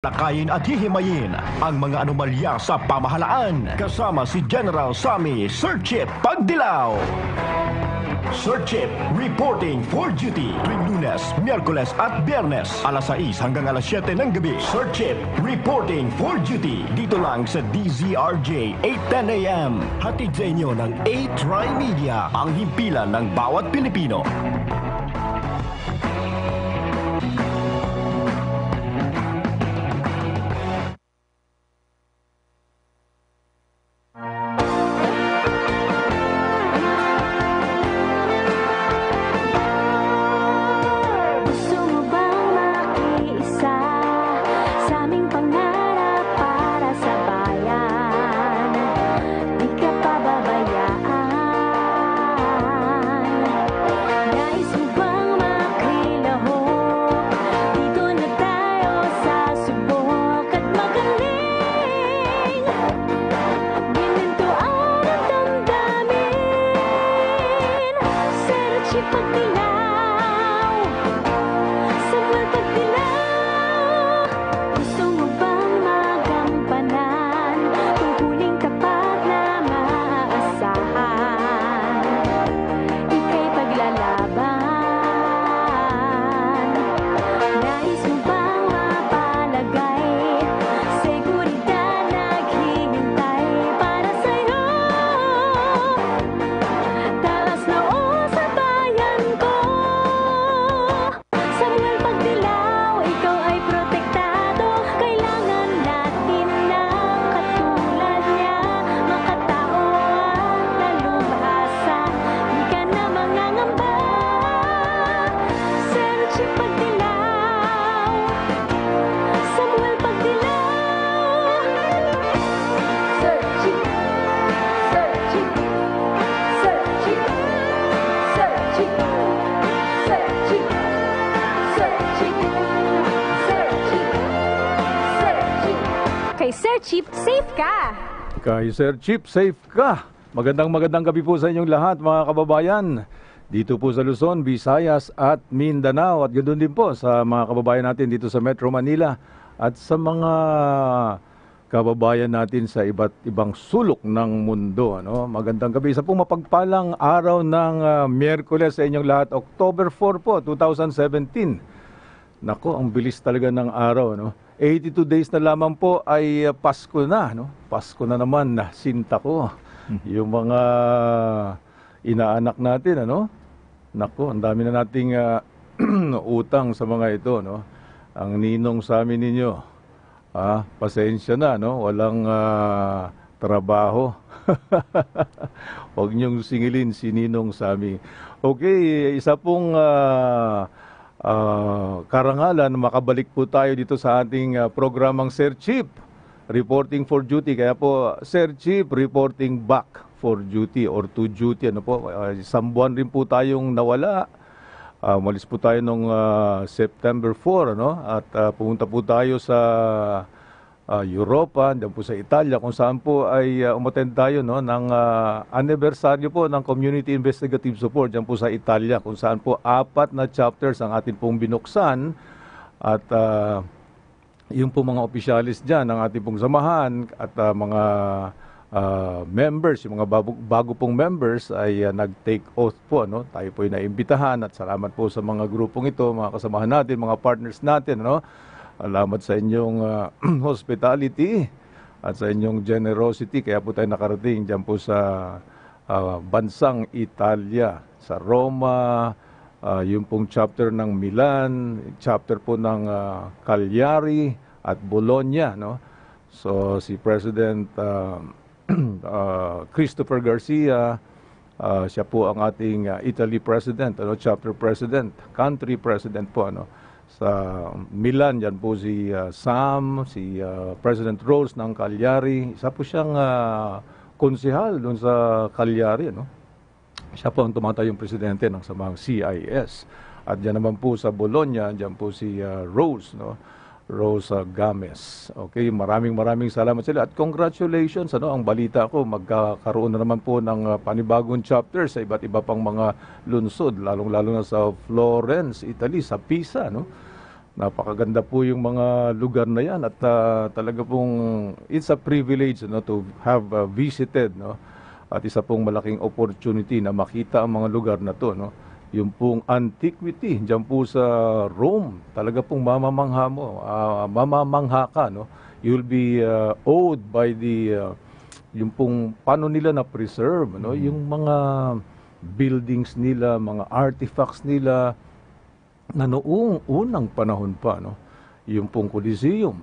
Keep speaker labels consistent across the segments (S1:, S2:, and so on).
S1: Takayin at hihimayin ang mga anomalya sa pamahalaan kasama si General Sammy Sir Tsip Pagdilaw. Sir Tsip reporting for duty tuwing Lunes, Miyerkules at Biyernes alas 6 hanggang alas 7 ng gabi. Sir Tsip reporting for duty dito lang sa DZRJ 8:10 AM. Hatid sa inyo ng TriMedia, ang himpilan ng bawat Pilipino.
S2: Sir Tsip, safe ka!
S3: Kay Sir Tsip, safe ka! Magandang gabi po sa inyong lahat mga kababayan. Dito po sa Luzon, Visayas at Mindanao. At ganoon din po sa mga kababayan natin dito sa Metro Manila. At sa mga kababayan natin sa iba't ibang sulok ng mundo. Ano? Magandang gabi. Sa pong mapagpalang araw ng Miyerkules sa inyong lahat. October 4 po, 2017. Nako, ang bilis talaga ng araw. No? 82 days na lamang po ay Pasko na. No? Pasko na naman na sinta ko. Yung mga inaanak natin, ano? Nako, ang dami na nating utang sa mga ito. No? Ang ninong sa amin ninyo, pasensya na, no? Walang trabaho. Huwag niyong singilin si ninong sa amin. Okay, isa pong karangalan, makabalik po tayo dito sa ating programang Sir Tsip, reporting for duty. Kaya po, Sir Tsip, reporting back for duty or to duty. Ano po, isang buwan rin po tayong nawala. Umalis po tayo noong September 4, ano? At pumunta po tayo sa Europa, diyan po sa Italia, kung saan po ay umattend tayo, no, ng anibersaryo po ng Community Investigative Support diyan po sa Italia, kung saan po 4 na chapters ang atin pong binuksan. At yung po mga opisyalis diyan ng ating pong samahan at mga members, yung mga bago pong members ay nag-take oath po, no? Tayo po ay naimbitahan at salamat po sa mga grupong ito, mga kasamahan natin, mga partners natin, no? Salamat sa inyong hospitality at sa inyong generosity. Kaya po tayo nakarating dyan po sa bansang Italia, sa Roma, yung pong chapter ng Milan, chapter po ng Cagliari at Bologna. No? So si President Christopher Garcia, siya po ang ating Italy President, ano, chapter President, country President po. Ano? Sa Milan, yan po si Sam, si President Rose ng Cagliari. Isa po siyang konsehal doon sa Cagliari. No? Siya po ang tumatayong presidente ng samang CIS. At dyan naman po sa Bologna, dyan po si Rose, no? Rose Games. Okay, maraming salamat sila. At congratulations, ano, ang balita ko, magkakaroon na naman po ng panibagong chapter sa iba't iba pang mga lungsod, lalong-lalo na sa Florence, Italy, sa Pisa, no? Napakaganda po yung mga lugar na yan at talaga pong it's a privilege to have visited, no? At isa pong malaking opportunity na makita ang mga lugar na to, no? Yung pong antiquity diyan po sa Rome, talaga pong mamamangha ka, no? You'll be awed by the yung pong paano nila na preserve, no? Yung mga buildings nila, mga artifacts nila na noong unang panahon pa, no? Yung pong Coliseum,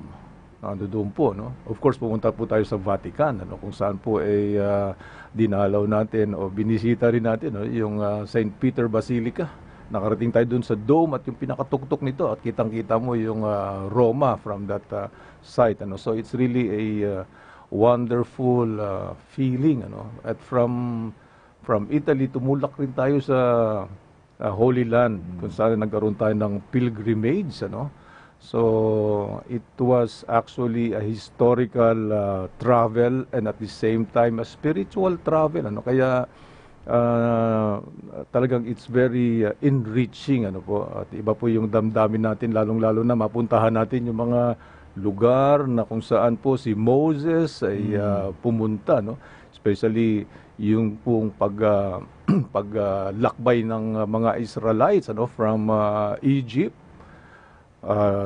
S3: doon po, no? Of course, pumunta po tayo sa Vatican, ano, kung saan po ay dinalaw natin o binisita rin natin, no? Yung St. Peter Basilica. Nakarating tayo doon sa dome at yung pinakatuktok nito at kitang-kita mo yung Roma from that site, ano? So it's really a wonderful feeling, ano? At from Italy, tumulak rin tayo sa Holy Land, kung saan nagkaroon tayo ng pilgrimage, ano? So, it was actually a historical travel and at the same time a spiritual travel, ano? Kaya talagang it's very enriching, ano po. At iba po yung damdamin natin, lalong-lalo na mapuntahan natin yung mga lugar na kung saan po si Moses ay pumunta, no? Especially yung pong paglakbay ng mga Israelites, ano, from Egypt.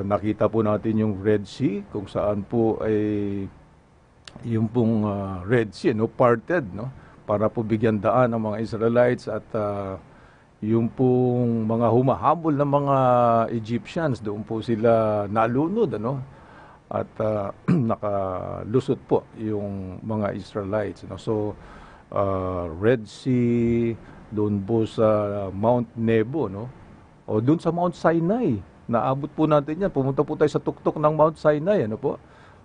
S3: Nakita po natin yung Red Sea, kung saan po ay yung pong Red Sea, no, parted, no, para po bigyan daan ng mga Israelites at yung pong mga humahabol ng mga Egyptians, doon po sila nalunod, ano, at nakalusot po yung mga Israelites, no. So Red Sea, doon po sa Mount Nebo, no? O doon sa Mount Sinai, naabot po natin yan. Pumunta po tayo sa tuktok ng Mount Sinai, ano po?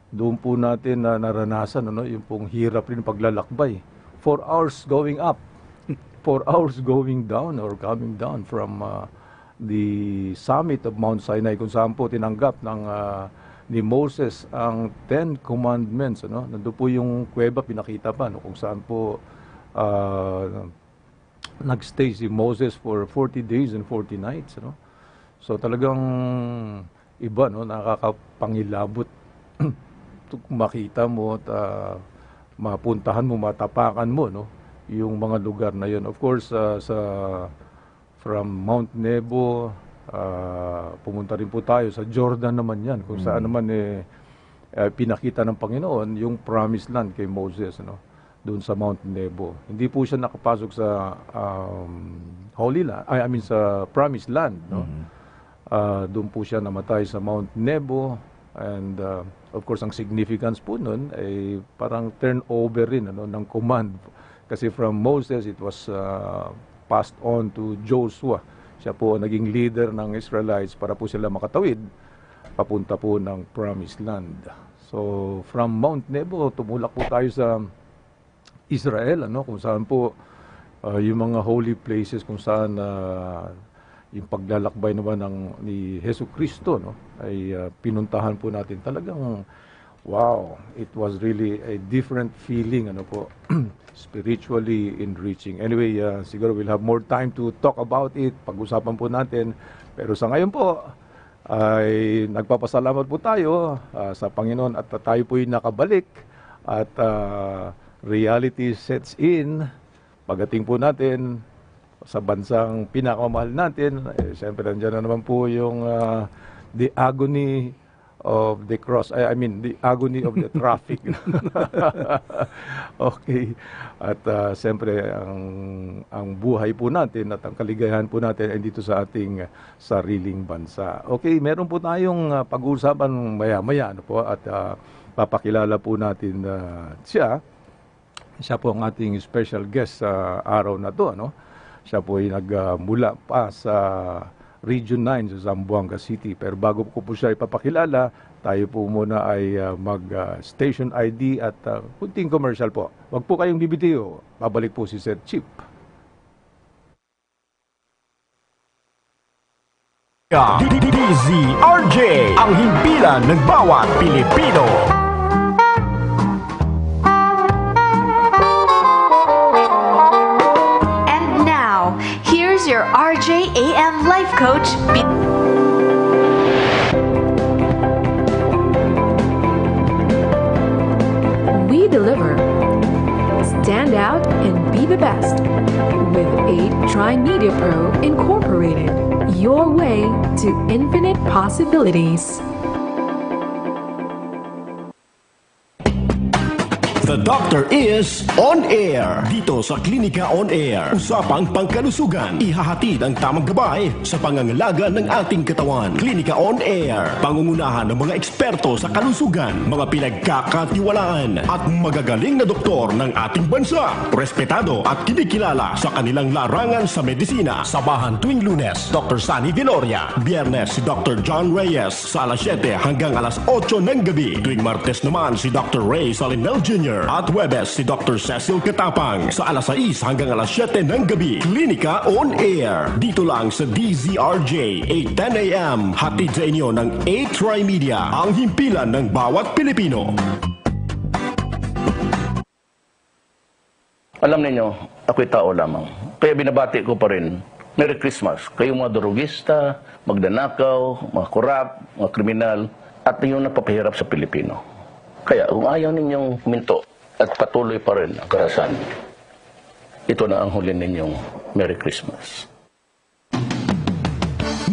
S3: Doon po natin naranasan, ano, yung pong hirap rin paglalakbay. 4 hours going up, 4 hours going down or coming down from the summit of Mount Sinai, kung saan po tinanggap ng ni Moses ang 10 Commandments, ano? Nandun po yung kuweba, pinakita pa, no? Kung saan po nagstay si Moses for 40 days and 40 nights, ano? So talagang iba, no? Nakakapangilabot makita mo at mapuntahan mo, matapakan mo, no? Yung mga lugar na yun. Of course, from Mount Nebo, pumunta rin po tayo sa Jordan naman yan, kung saan naman pinakita ng Panginoon yung promised land kay Moses, ano, doon sa Mount Nebo. Hindi po siya nakapasok sa Holy Land, I mean sa promised land, no. Doon po siya namatay sa Mount Nebo and of course ang significance po nun ay parang turnover rin, ano, ng command, kasi from Moses it was passed on to Joshua. Siya po naging leader ng Israelites para po sila makatawid papunta po ng Promised Land. So, from Mount Nebo, tumulak po tayo sa Israel, ano, kung saan po yung mga holy places, kung saan yung paglalakbay naman ni Hesus Kristo, no, ay pinuntahan po natin. Talagang, wow, it was really a different feeling, ano po, spiritually enriching. Anyway, siguro we'll have more time to talk about it. Pag-usapan po natin. Pero sa ngayon po, ay nagpapasalamat po tayo sa Panginoon at tayo po'y nakabalik at reality sets in. Pagdating po natin sa bansang pinakamamahal natin, siyempre nandiyan na naman po yung the agony of the cross, I mean the agony of the traffic. Okay. At siyempre ang buhay po natin at ang kaligayahan po natin ay dito sa ating sariling bansa. Okay, meron po tayong pag-uusapan maya-maya, ano po, at papakilala po natin siya. Siya po ang ating special guest sa araw na to, ano. Siya po ay nagmula pa sa Region 9 sa Zamboanga City. Pero bago ko po siya ipapakilala, tayo po muna ay mag-station ID at kunting commercial po. Huwag po kayong bibitiyo. Babalik po si Sir Tsip.
S1: DZRJ, ang himpilan ng bawat Pilipino.
S2: And now, here's your RJAM Life Coach,
S4: deliver. Stand out and be the best with 8 TriMedia Pro Incorporated. Your way to infinite possibilities.
S1: The Doctor is on air. Dito sa Klinika On Air. Usapang pangkalusugan. Ihahatid ang tamang gabay sa pangangalaga ng ating katawan. Klinika On Air. Pangungunahan ng mga eksperto sa kalusugan, mga pinagkakatiwalaan at magagaling na doktor ng ating bansa. Respetado at kinikilala sa kanilang larangan sa medisina. Sabahan tuwing Lunes, Dr. Sunny Viloria. Biyernes si Dr. John Reyes sa alas 7 hanggang alas 8 ng gabi. Tuwing Martes naman si Dr. Ray Salinel Jr. At Webes si Dr. Cecil Katapang sa alas 6 hanggang alas 7 ng gabi. Klinika On Air. Dito lang sa DZRJ 8:10 AM. Hatid sa inyo ng 8 TriMedia, ang himpilan ng bawat Pilipino.
S5: Alam ninyo, ako'y tao lamang. Kaya binabati ko pa rin, Merry Christmas. Kayong mga durugista, magdanakaw, mga korap, mga kriminal, at yung napapahirap sa Pilipino. Kaya kung ayaw ninyong huminto at patuloy pa rin ang karahasan, ito na ang huli ninyong Merry Christmas.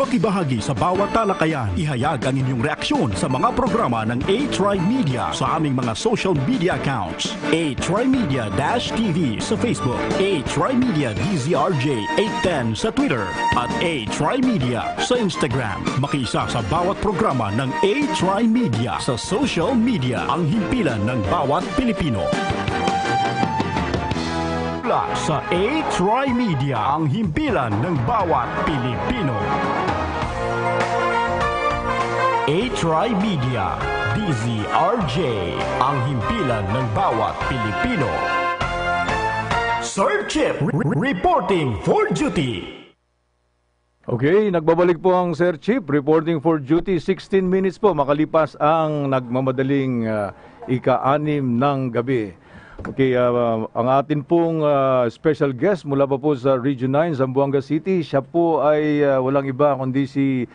S1: Makibahagi sa bawat talakayan. Ihayag ang inyong reaksyon sa mga programa ng TriMedia sa aming mga social media accounts. TriMedia-TV sa Facebook, TriMedia DZRJ 810 sa Twitter, at TriMedia sa Instagram. Makisa sa bawat programa ng TriMedia sa social media, ang himpilan ng bawat Pilipino. Sa TriMedia, ang himpilan ng bawat Pilipino. TriMedia, DZRJ, ang himpilan ng bawat Pilipino. Sir Chip, reporting for duty.
S3: Okay, nagbabalik po ang Sir Chip, reporting for duty. 16 minutes po makalipas ang nagmamadaling ika-6 ng gabi. Okay, ang atin pong special guest mula pa po sa Region 9, Zamboanga City. Siya po ay walang iba kundi si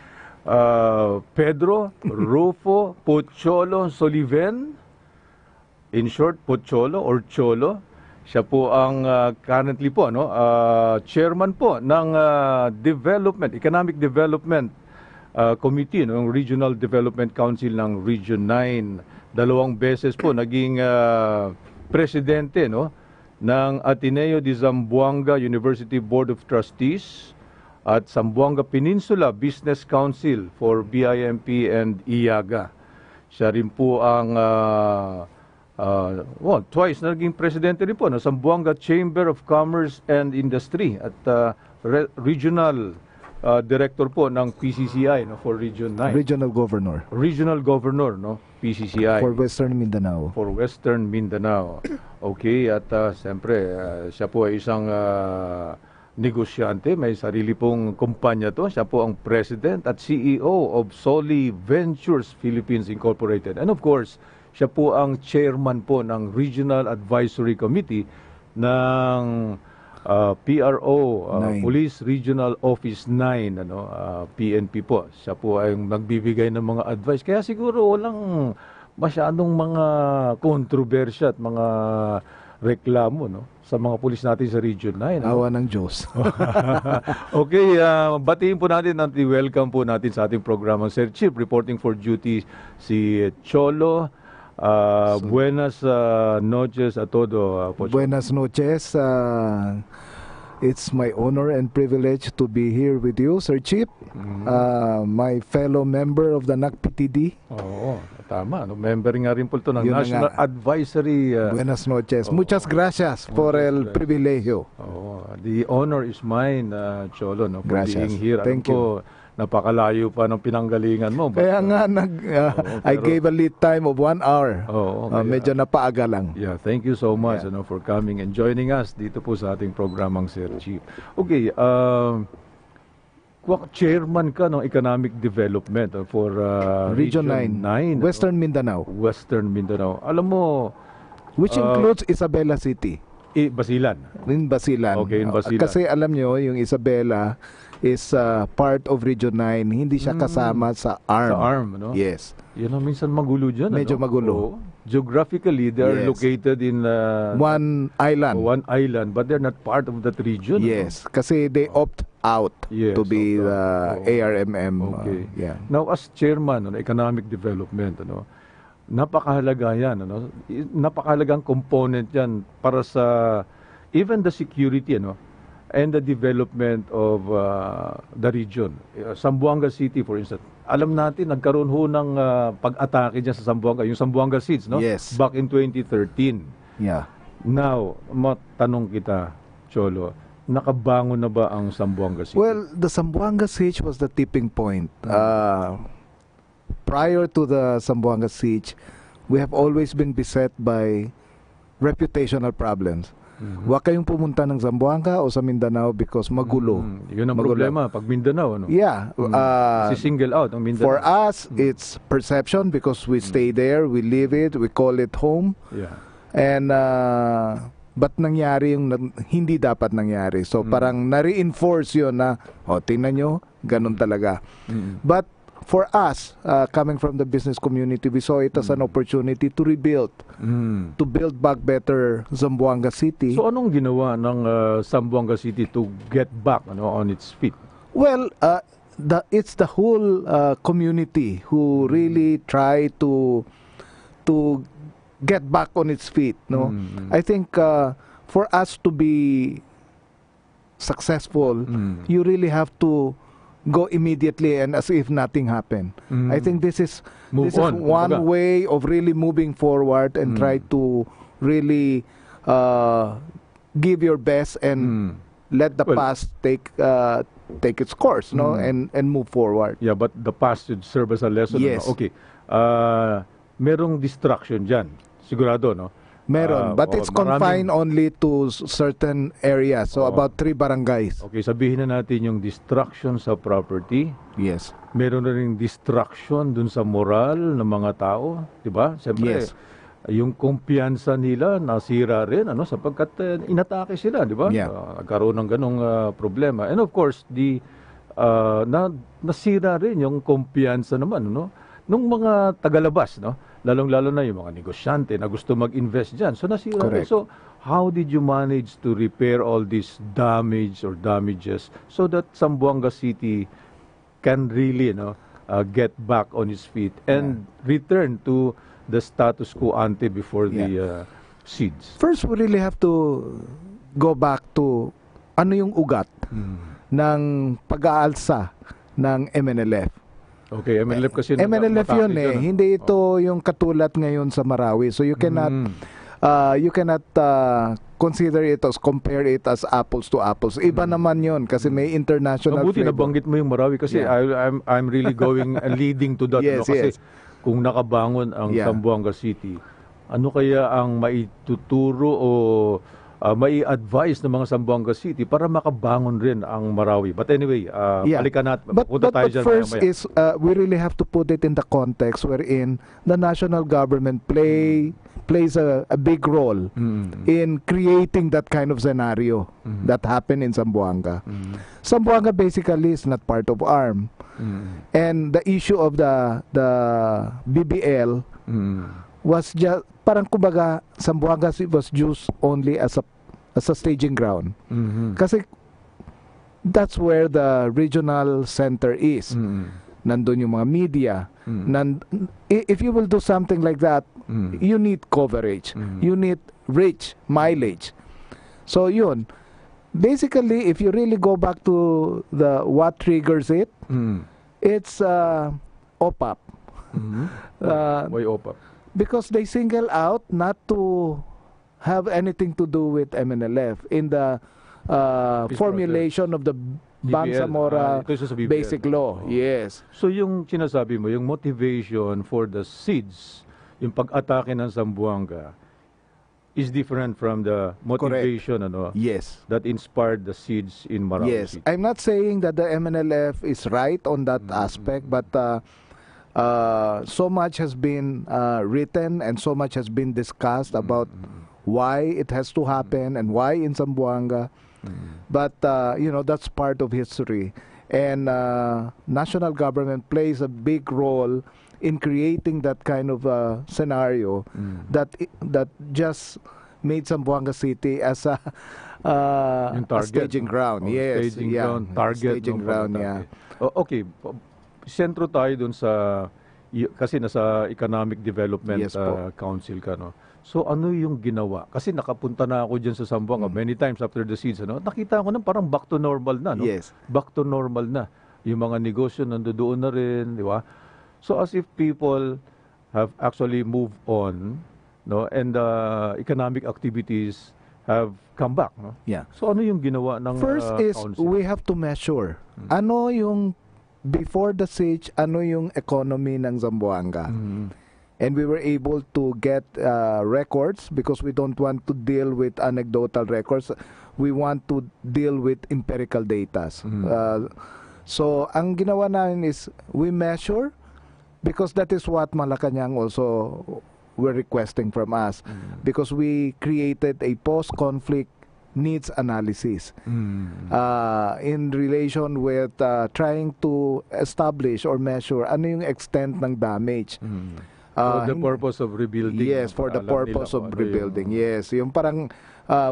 S3: Pedro Rufo Pocholo Soliven. In short, Pocholo or Cholo. Siya po ang currently po chairman po ng Economic Development Committee ng Regional Development Council ng Region 9. 2 beses po naging presidente ng Ateneo de Zamboanga University Board of Trustees at Zamboanga Peninsula Business Council for BIMP and IAGA. Siya rin po ang twice naging presidente rin po ng Zamboanga Chamber of Commerce and Industry at regional director po ng PCCI for Region 9.
S6: Regional Governor.
S3: Regional Governor, PCCI.
S6: For Western Mindanao.
S3: For Western Mindanao. Okay, at siyempre, siya po ay isang negosyante. May sarili pong kumpanya to. Siya po ang President at CEO of Soli Ventures Philippines Incorporated. And of course, siya po ang chairman po ng Regional Advisory Committee ng PRO, Police Regional Office 9, PNP po. Siya po ay nagbibigay ng mga advice. Kaya siguro walang masyadong mga kontrobersya at mga reklamo sa mga pulis natin sa Region 9.
S6: Awa ng Diyos.
S3: Okay, batiin po natin at i-welcome po natin sa ating programang Sir Chip, reporting for duty si Cholo. Buenas noches a todo.
S6: Buenas noches. It's my honor and privilege to be here with you, Sir Chip, my fellow member of the NACPTD.
S3: Oo, tama. Member nga rin po ito ng National Advisory.
S6: Buenas noches. Muchas gracias por el privilegio.
S3: The honor is mine, Cholo, for being here.
S6: Thank you.
S3: Napakalayo pa ng pinanggalingan mo.
S6: Kaya nga, I gave a lead time of 1 hour. Medyo napaaga lang.
S3: Yeah, thank you so much for coming and joining us dito po sa ating programang Sir Chief. Okay, chairman ka ng Economic Development for
S6: Region 9, Western Mindanao.
S3: Western Mindanao. Alam mo,
S6: which includes Isabela City.
S3: Basilan.
S6: In Basilan.
S3: Okay, in Basilan.
S6: Kasi alam nyo, yung Isabela, is part of Region 9. Hindi siya kasama sa ARM.
S3: Sa ARM, no?
S6: Yes.
S3: Yan ang minsan magulo dyan.
S6: Medyo magulo.
S3: Oo. Geographically, they are
S6: Yes.
S3: located in
S6: One island.
S3: one island, but they're not part of that region.
S6: Yes, kasi they opt out
S3: Yes,
S6: to be
S3: opt
S6: the
S3: out. Oo.
S6: ARMM.
S3: Okay.
S6: Yeah.
S3: Now, as chairman ng economic development, napakahalaga yan. Napakahalagang component yan para sa even the security and the development of the region. Zamboanga City, for instance. Alam natin, nagkaroon ho ng pag-atake dyan sa Zamboanga, yung Zamboanga Seeds, no?
S6: Yes.
S3: Back in 2013.
S6: Yeah.
S3: Now, matanong kita, Cholo, nakabangon na ba ang Zamboanga City?
S6: Well, the Zamboanga siege was the tipping point. Prior to the Zamboanga siege, we have always been beset by reputational problems. Huwag kayong pumunta ng Zamboanga o sa Mindanao because magulo.
S3: Yun ang
S6: Magulo.
S3: problema pag Mindanao.
S6: Yeah.
S3: Si-single out ang Mindanao.
S6: For us, it's perception because we stay there, we live it, we call it home.
S3: Yeah.
S6: And ba't nangyari yung hindi dapat nangyari? So parang na-reinforce yun na, tingnan nyo, ganun talaga. But for us, coming from the business community, we saw it as an opportunity to rebuild, to build back better Zamboanga City.
S3: So anong ginawa ng Zamboanga City to get back on its feet?
S6: Well, it's the whole community who really try to get back on its feet. No, I think for us to be successful, you really have to go immediately and as if nothing happened. I think this is
S3: on,
S6: one
S3: kumbaga.
S6: way of really moving forward and try to really give your best and let the
S3: Well,
S6: past take its course, no, and move forward.
S3: Yeah, but the past should serve as a lesson.
S6: Yes.
S3: Okay. Merong distraction dyan. Sigurado, no?
S6: Meron, but it's confined only to certain areas. So about 3 barangays.
S3: Okay, sabihin na natin yung distraction sa property.
S6: Yes.
S3: Meron na rin distraction dun sa moral ng mga tao, 'di ba? Siyempre,
S6: Yes.
S3: yung kumpiyansa nila nasira rin sapagkat inatake sila, 'di ba?
S6: Yeah.
S3: Nagkaroon ng ganong problema. And of course, nasira rin yung kumpiyansa naman, nung mga tagalabas, lalong-lalo na yung mga negosyante na gusto mag-invest diyan. So nasira rin.
S6: Correct.
S3: So how did you manage to repair all this damage or damages so that Zamboanga City can really get back on its feet and return to the status quo ante before the seeds?
S6: First, we really have to go back to ano yung ugat ng pag-aalsa ng MNLF.
S3: Okay, MNLF kasi
S6: MNLF yun
S3: matake
S6: Hindi ito yung katulad ngayon sa Marawi. So you cannot consider it as compare it as apples to apples. Iba naman yun kasi may international
S3: Mabuti
S6: flavor.
S3: nabanggit mo yung Marawi kasi I'm really going leading to that.
S6: Yes,
S3: kasi
S6: yes.
S3: kung nakabangon ang
S6: Yeah.
S3: Zamboanga City, ano kaya ang maituturo o mai-advise ng mga Zamboanga City para makabangon rin ang Marawi? But anyway, balikan natin.
S6: But
S3: Punta tayo dyan
S6: first
S3: maya-maya.
S6: is we really have to put it in the context wherein the national government plays a big role in creating that kind of scenario that happened in Zamboanga. Zamboanga basically is not part of ARM. And the issue of the BBL was just parang kumbaga Zamboanga was used only as a staging ground. Kasi that's where the regional center is. Nandun yung mga media. If you will do something like that, you need coverage. You need reach, mileage. So yun. Basically, if you really go back to what triggers it, it's OPAP.
S3: Why OPAP?
S6: Because they single out not to have anything to do with MNLF in the formulation of the Bangsamoro
S3: ito sa BBL.
S6: Basic Law. Yes.
S3: So yung sinasabi mo, yung motivation for the seeds, yung pag-atake ng Zamboanga, is different from the motivation
S6: Yes.
S3: that inspired the seeds in Marawi
S6: Yes.
S3: City.
S6: I'm not saying that the MNLF is right on that aspect, but so much has been written and so much has been discussed about why it has to happen and why in Zamboanga. But that's part of history. And national government plays a big role in creating that kind of scenario that just made Zamboanga City as a
S3: Yung
S6: a
S3: target,
S6: staging ground. Yes,
S3: staging
S6: yeah.
S3: ground, target.
S6: Staging ground, yeah.
S3: Okay, sentro tayo dun sa, kasi nasa Economic Development
S6: Yes po.
S3: Council ka, no? So ano yung ginawa? Kasi nakapunta na ako dyan sa Zamboanga many times after the siege, ano? Nakita ko na parang back to normal na, no?
S6: Yes.
S3: Back to normal na. Yung mga negosyo nandoon na rin, di ba? So as if people have actually moved on, no? And economic activities have come back, no?
S6: Yeah.
S3: So ano yung ginawa ng
S6: First is
S3: council?
S6: we have to measure ano yung before the siege, ano yung economy ng Zamboanga. And we were able to get records because we don't want to deal with anecdotal records. We want to deal with empirical data. So ang ginawa namin is we measure because that is what Malacanang also were requesting from us because we created a post-conflict needs analysis in relation with trying to establish or measure ano yung extent ng damage.
S3: For the purpose of rebuilding.
S6: Yes, for the
S3: alam
S6: purpose
S3: nila
S6: of
S3: kung ano
S6: rebuilding. Yes, yung parang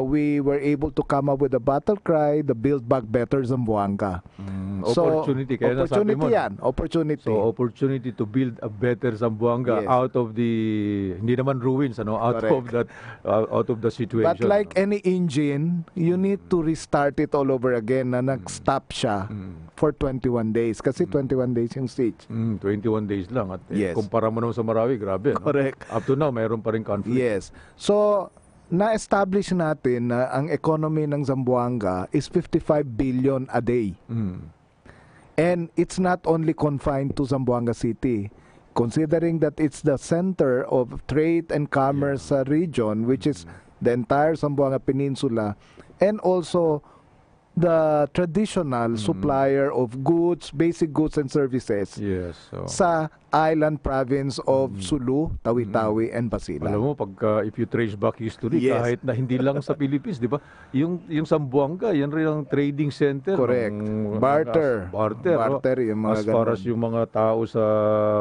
S6: we were able to come up with a battle cry, the Build Back Better Zamboanga.
S3: Opportunity, kaya nasabi
S6: opportunity
S3: mo.
S6: yan, opportunity.
S3: So, opportunity to build a better Zamboanga
S6: Yes.
S3: out of the, hindi naman ruins, ano, out of that, out of the situation.
S6: But like
S3: ano.
S6: any engine, you need to restart it all over again na nag-stop siya for 21 days. Kasi 21 days yung siege.
S3: 21 days lang. At
S6: Yes.
S3: kumpara mo naman sa Marawi, grabe. No?
S6: Correct.
S3: Up to now, mayroon pa rin conflict.
S6: Yes. So, na-establish natin na ang economy ng Zamboanga is 55 billion a day. And it's not only confined to Zamboanga City. Considering that it's the center of trade and commerce region, which is the entire Zamboanga Peninsula, and also the traditional supplier of goods, basic goods and services
S3: Yes. So,
S6: sa island province of Sulu, Tawi-Tawi, and Basilan.
S3: alam mo, pagka if you trace back history,
S6: Yes.
S3: kahit na hindi lang sa Philippines, di ba? Yung Zamboanga, yan rin ang trading center.
S6: Correct.
S3: ng-
S6: Barter.
S3: Barter.
S6: Barter, yung mga
S3: as far
S6: ganun.
S3: as yung mga tao sa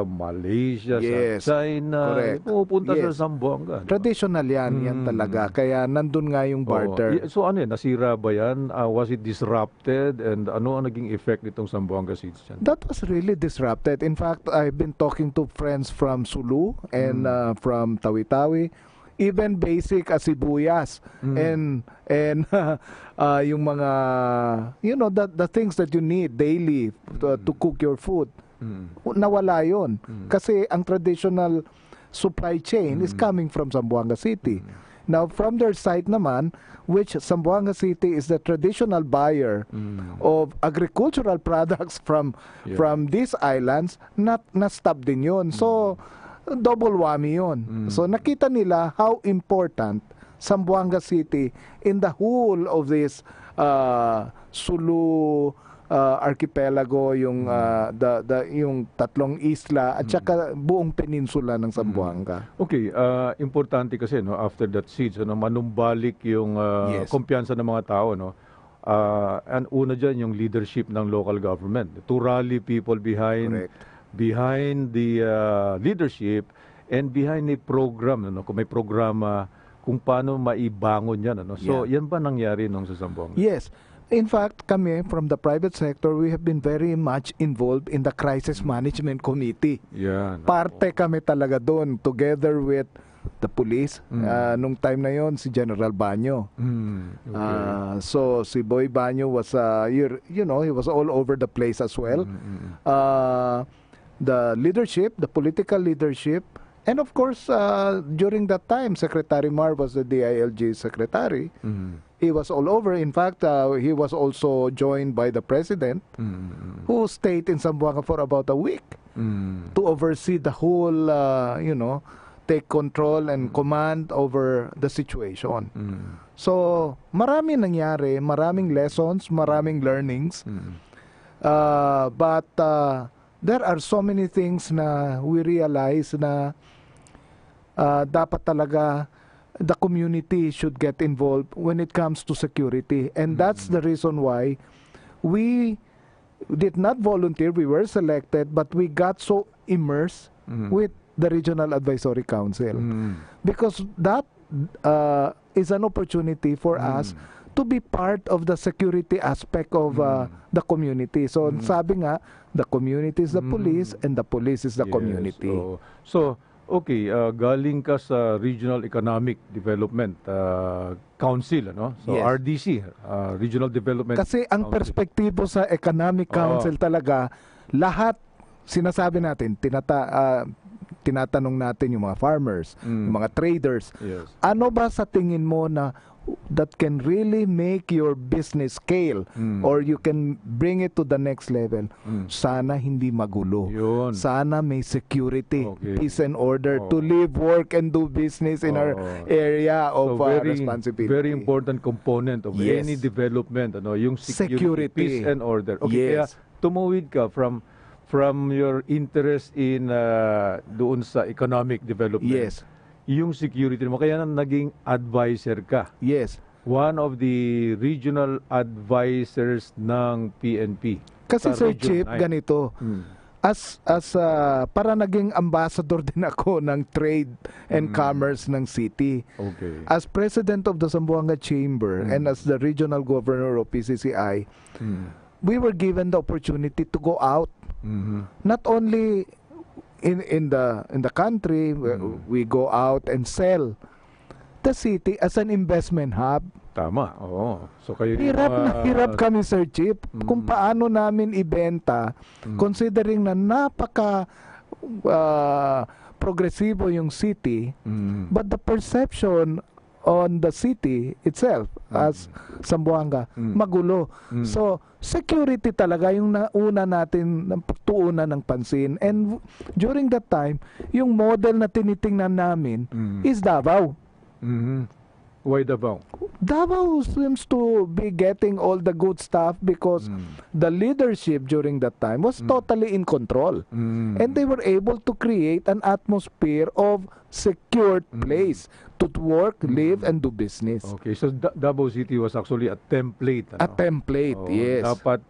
S3: Malaysia,
S6: Yes.
S3: sa China,
S6: Correct.
S3: pupunta
S6: Yes.
S3: sa Zamboanga. di ba?
S6: Traditional yan talaga. Kaya nandun nga yung barter.
S3: Oo. So ano yan, nasira ba yan? Was it disrupted? And ano ang naging effect nitong Zamboanga siege dyan?
S6: That was really disrupted. In fact, I've been talking to friends from Sulu and from Tawi-Tawi, even basic sibuyas and yung mga the things that you need daily to cook your food. Nawala yon kasi ang traditional supply chain is coming from Zamboanga City. Now, from their side naman, which Zamboanga City is the traditional buyer of agricultural products from these islands, na-stop din yun. So, double whammy yun. So, nakita nila how important Zamboanga City in the whole of this Sulu archipelago, yung yung tatlong isla at saka buong peninsula ng Zamboanga.
S3: Okay, importante kasi no after that siege ano manumbalik yung
S6: Yes.
S3: kumpiyansa ng mga tao no. And una diyan yung leadership ng local government to rally people behind
S6: Correct.
S3: the leadership and behind a program no kung may programa kung paano maibangon yan ano. So yan ba nangyari nung sa Zamboanga?
S6: Yes. In fact, kami from the private sector, we have been very much involved in the Crisis Management Committee.
S3: Yan.
S6: Parte kami talaga doon together with the police. Nung time na yon si General Banyo. So si Boy Banyo was he was all over the place as well. The leadership, the political leadership, and of course during that time Secretary Mar was the DILG secretary. He was all over. In fact, he was also joined by the president who stayed in Zamboanga for about a week to oversee the whole take control and command over the situation. So, marami nangyari, maraming lessons, maraming learnings. But there are so many things na we realize na dapat talaga the community should get involved when it comes to security. And that's the reason why we did not volunteer. We were selected, but we got so immersed with the Regional Advisory Council because that is an opportunity for us to be part of the security aspect of the community. So sabi nga, the community is the police and the police is the community.
S3: So, okay, galing ka sa Regional Economic Development Council, ano? So,
S6: Yes.
S3: RDC, Regional Development
S6: Kasi ang
S3: Council.
S6: perspektibo sa Economic Council talaga, lahat sinasabi natin, tinatanong natin yung mga farmers, yung mga traders.
S3: Yes.
S6: Ano ba sa tingin mo na that can really make your business scale or you can bring it to the next level? Sana hindi magulo.
S3: Yun.
S6: Sana may security,
S3: Okay.
S6: peace and order to live, work, and do business in our area of responsibility.
S3: Very important component of
S6: Yes.
S3: any development, ano, yung
S6: Security.
S3: peace and order. Okay,
S6: Yes.
S3: kaya tumawid ka from your interest in doon sa economic development.
S6: Yes.
S3: Yung security mo, kaya naging advisor ka.
S6: Yes.
S3: One of the regional advisors ng PNP.
S6: Kasi
S3: sa
S6: Sir
S3: Region
S6: Chip,
S3: 9.
S6: ganito, as para naging ambassador din ako ng trade and commerce ng city.
S3: Okay.
S6: As president of the Zamboanga Chamber and as the regional governor of PCCI, we were given the opportunity to go out. Not only in the country, we go out and sell the city as an investment hub.
S3: Tama, oo. So kayo
S6: Hirap na hirap kami, Sir Chip, kung paano namin ibenta, considering na napaka progresibo yung city, but the perception on the city itself as Zamboanga, magulo. So, security talaga yung nauna natin tuunan ng pansin. And during that time, yung model na tinitingnan namin is Davao.
S3: Why Davao?
S6: Davao seems to be getting all the good stuff because the leadership during that time was totally in control. And they were able to create an atmosphere of secured place to work, live, and do business.
S3: Okay, so Davao City was actually a template. Ano?
S6: A template,
S3: Oo,
S6: yes.
S3: Dapat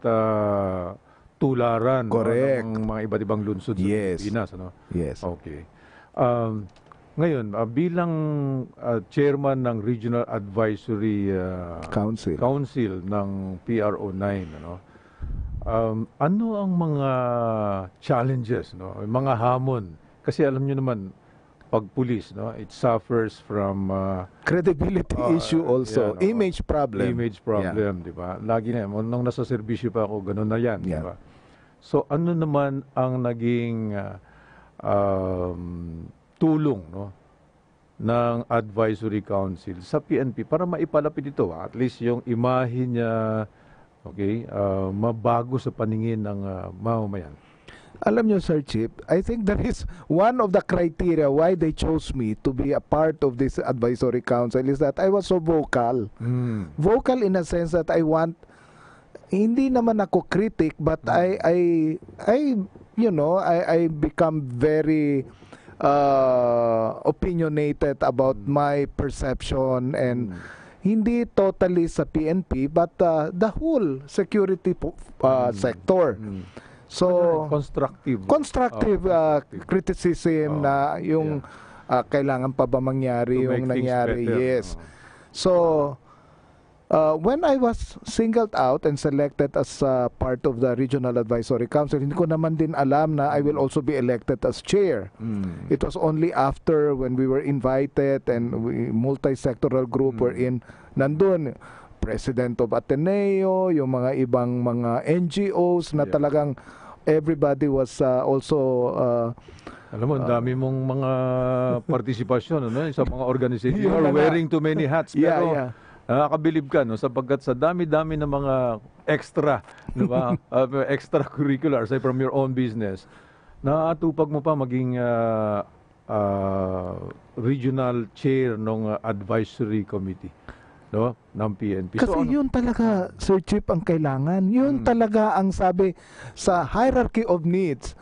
S3: tularan,
S6: Correct.
S3: no, ng mga iba't ibang lungsod sa
S6: Yes.
S3: Pilipinas. Ano?
S6: Yes.
S3: Okay. Ngayon, bilang chairman ng Regional Advisory Council ng PRO9, ano ang mga challenges, no? Mga hamon? Kasi alam nyo naman, pag police, no, it suffers from
S6: Credibility issue also.
S3: yan,
S6: Image problem.
S3: Image problem, di ba? Lagi na, nung nasa serbisyo pa ako, ganun na yan, di
S6: Yeah.
S3: ba? So, ano naman ang naging tulong, no, ng Advisory Council sa PNP para maipalapit ito, at least yung imahe niya, okay, mabago sa paningin ng mamamayan?
S6: Alam nyo, Sir Chip, I think that is one of the criteria why they chose me to be a part of this advisory council is that I was so vocal. Vocal in a sense that I want, hindi naman ako critic, but I become very opinionated about my perception and hindi totally sa PNP but the whole security sector. So constructive criticism na yung kailangan pa ba mangyari yung nangyari. Yes. So when I was singled out and selected as part of the Regional Advisory Council, hindi ko naman din alam na I will also be elected as chair. It was only after when we were invited and multi-sectoral group were in, nandun, President of Ateneo, yung mga ibang mga NGOs na talagang everybody was also
S3: alam mo, ang dami mong mga partisipasyon, ano, sa mga organization. You are wearing too many hats. Pero nakakabilib ka, no, sapagkat sa dami-dami ng mga extra, di ba? Extracurricular aside from your own business, naatupag mo pa maging regional chair ng advisory committee, no, ng PNP.
S6: Kasi yun talaga, Sir Chip, ang kailangan. Yun talaga ang sabi sa hierarchy of needs.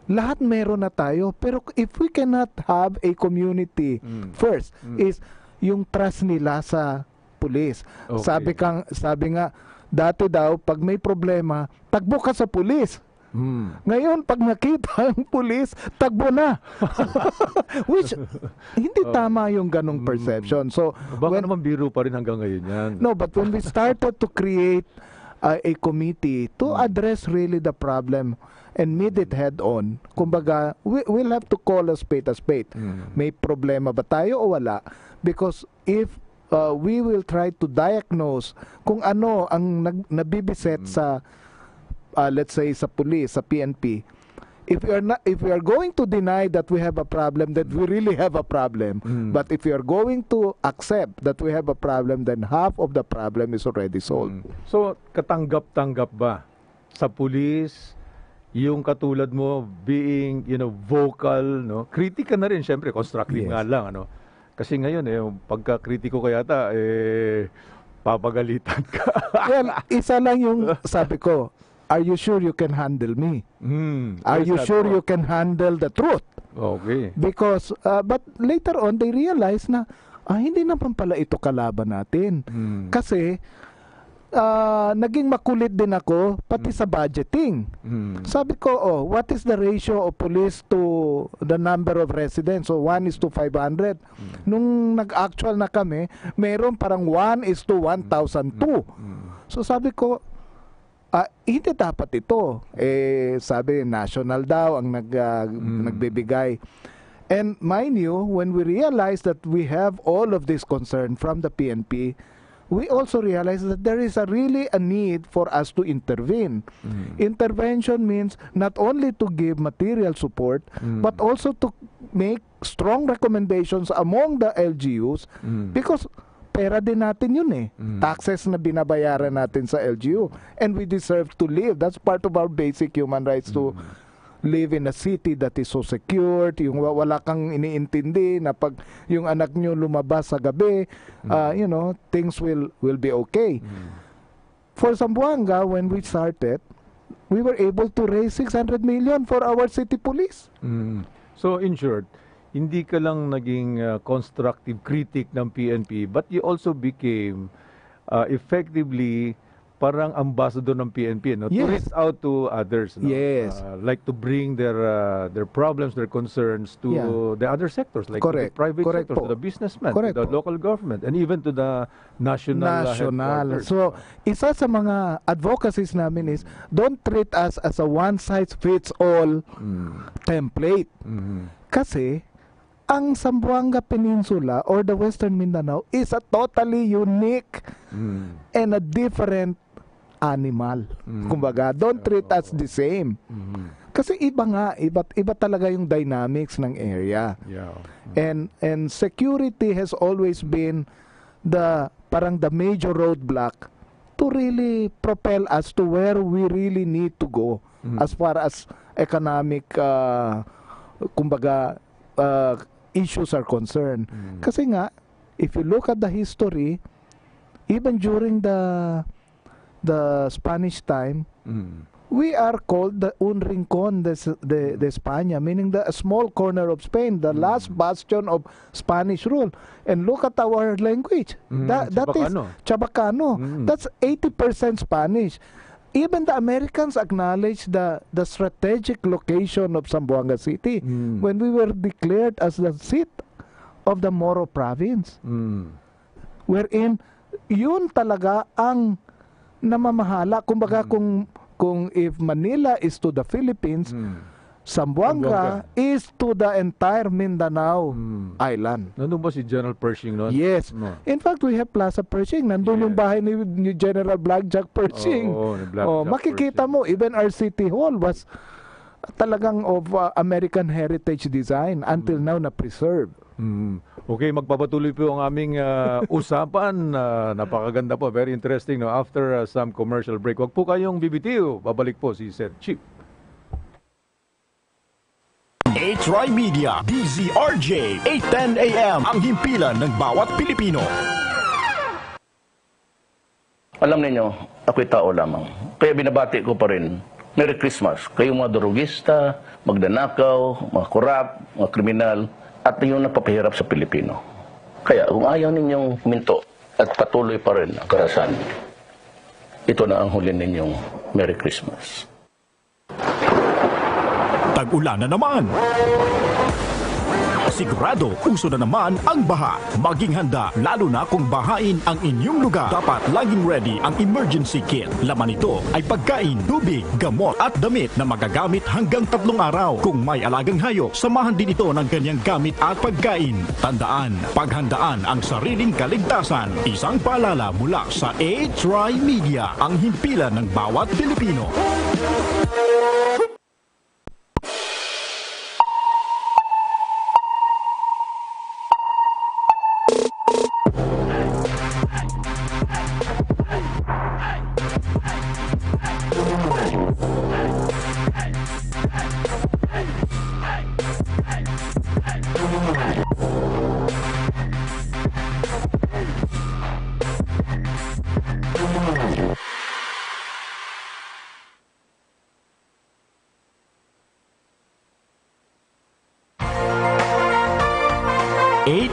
S6: Lahat meron na tayo, pero if we cannot have a community first, is yung trust nila sa police.
S3: Okay.
S6: Sabi nga, Dati daw, pag may problema, tagbo ka sa pulis. Ngayon, pag nakita ang pulis, tagbo na. Which, hindi tama yung ganong perception. So,
S3: Baka naman biro pa rin hanggang ngayon yan.
S6: no, but when we started to create a committee to address really the problem and meet it head on, kumbaga, we'll have to call a spade a spade. May problema ba tayo o wala? Because if we will try to diagnose kung ano ang nabibiset sa let's say sa police, sa PNP, if we are going to deny that we have a problem, that we really have a problem. But if we are going to accept that we have a problem, then half of the problem is already solved.
S3: So, katanggap-tanggap ba sa police yung katulad mo being, vocal, no? Kritika na rin, syempre, constructive nga lang, ano? Kasi ngayon, pagka-kritiko ka yata, papagalitan ka.
S6: Well, isa lang yung sabi ko, are you sure you can handle me? Are you sure you can handle the truth?
S3: Okay.
S6: Because, but later on, they realize na, hindi naman pala ito kalaban natin. Kasi, naging makulit din ako, pati sa budgeting. Sabi ko, what is the ratio of police to the number of residents? So, 1:500. Nung nag-actual na kami, mayroon parang 1:1002. So, sabi ko, hindi dapat ito. Sabi, national daw ang nagbibigay. And mind you, when we realize that we have all of this concern from the PNP, we also realize that there is really a need for us to intervene. Intervention means not only to give material support, but also to make strong recommendations among the LGUs because pera din natin yun Taxes na binabayaran natin sa LGU. And we deserve to live. That's part of our basic human rights to live in a city that is so secured, yung wala kang iniintindi na pag yung anak nyo lumabas sa gabi, things will be okay. For Zamboanga, when we started, we were able to raise 600 million for our city police.
S3: So, in short, hindi ka lang naging constructive critic ng PNP, but you also became effectively parang ambassador ng PNP, no? To reach out to others, no?
S6: Yes.
S3: Like to bring their problems, their concerns to the other sectors, like to the private sector, to the businessmen, to the local government, and even to the national headquarters.
S6: So, isa sa mga advocacies namin is, don't treat us as a one-size-fits-all template. Kasi, ang Zamboanga Peninsula or the Western Mindanao is a totally unique and a different animal. Kumbaga, don't treat us the same. Kasi iba talaga yung dynamics ng area. And security has always been parang the major roadblock to really propel us to where we really need to go as far as economic kumbaga issues are concerned. Kasi nga, if you look at the history, even during the Spanish time, we are called the un rincón de España, meaning the small corner of Spain, the last bastion of Spanish rule. And look at our language. That is Chabacano. That's 80% Spanish. Even the Americans acknowledge the strategic location of Zamboanga City when we were declared as the seat of the Moro province. Wherein, yun talaga ang namamahala. Kumbaga, kung if Manila is to the Philippines, Zamboanga is to the entire Mindanao island.
S3: Nandun ba si General Pershing noon?
S6: Yes. In fact, we have Plaza Pershing. Nandun yung bahay ni General Blackjack Pershing. Makikita mo, even our city hall was talagang of American heritage design until now na preserved.
S3: Okay, magpapatuloy po ang aming usapan. Napakaganda po, very interesting. No? After some commercial break, wag po kayong bibitiw. Babalik po si Sir Tsip.
S1: TriMedia, DZRJ, 8:10 AM, ang himpilan ng bawat Pilipino.
S5: Alam ninyo, ako'y tao lamang. Kaya binabati ko pa rin, Merry Christmas. Kayong mga durugista, magdanakaw, mga korap, mga kriminal, at yung napapahirap sa Pilipino. Kaya kung ayaw ninyong minto at patuloy pa rin ang karahasan, ito na ang huli ninyong Merry Christmas.
S1: Tag-ulan na naman. Sigurado, uso na naman ang baha. Maging handa, lalo na kung bahain ang inyong lugar. Dapat laging ready ang emergency kit. Laman nito ay pagkain, tubig, gamot at damit na magagamit hanggang 3 araw. Kung may alagang hayop, samahan din ito ng kanyang gamit at pagkain. Tandaan, paghandaan ang sariling kaligtasan. Isang paalala mula sa TriMedia, ang himpilan ng bawat Pilipino.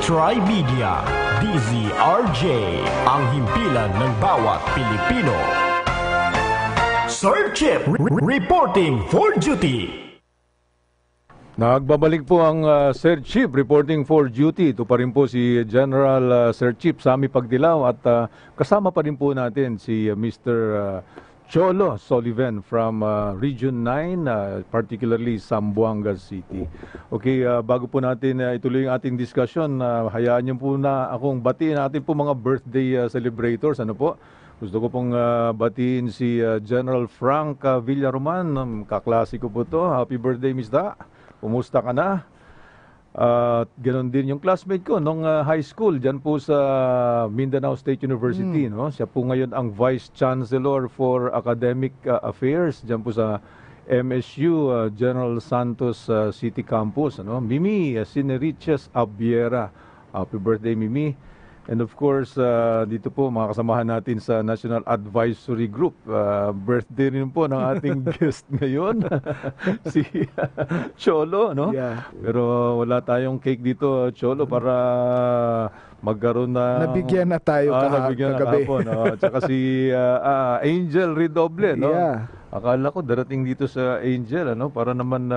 S1: TriMedia, DZRJ, ang himpilan ng bawat Pilipino. Sir Chip, reporting for duty.
S3: Nagbabalik po ang Sir Chip reporting for duty. Ito pa rin po si General Sir Chip Sammy Pagdilaw at kasama pa rin po natin si Mr. Cholo Sullivan from Region 9, particularly Zamboanga City. Okay, bago po natin ituloy ang ating discussion, hayaan niyo po na akong batiin natin po mga birthday celebrators. Ano po? Gusto ko pong batiin si General Frank Villaroman. Kaklase ko po to. Happy birthday, Miss Da. Kumusta ka na? Ganon din yung classmate ko nung high school dyan po sa Mindanao State University. No? Siya po ngayon ang Vice Chancellor for Academic Affairs dyan po sa MSU General Santos City Campus. Ano? Mimi Sineriches Abiera. Happy birthday, Mimi. And of course, dito po mga kasamahan natin sa National Advisory Group. Birthday rin po ng ating guest ngayon, si Cholo, no?
S6: Yeah.
S3: Pero wala tayong cake dito, Cholo, para magkaroon na...
S6: Nabigyan na tayo
S3: nabigyan
S6: kagabi.
S3: Na kahapon. Tsaka si Angel Redoble, no?
S6: Yeah.
S3: Akala ko darating dito sa Angel, ano? Para naman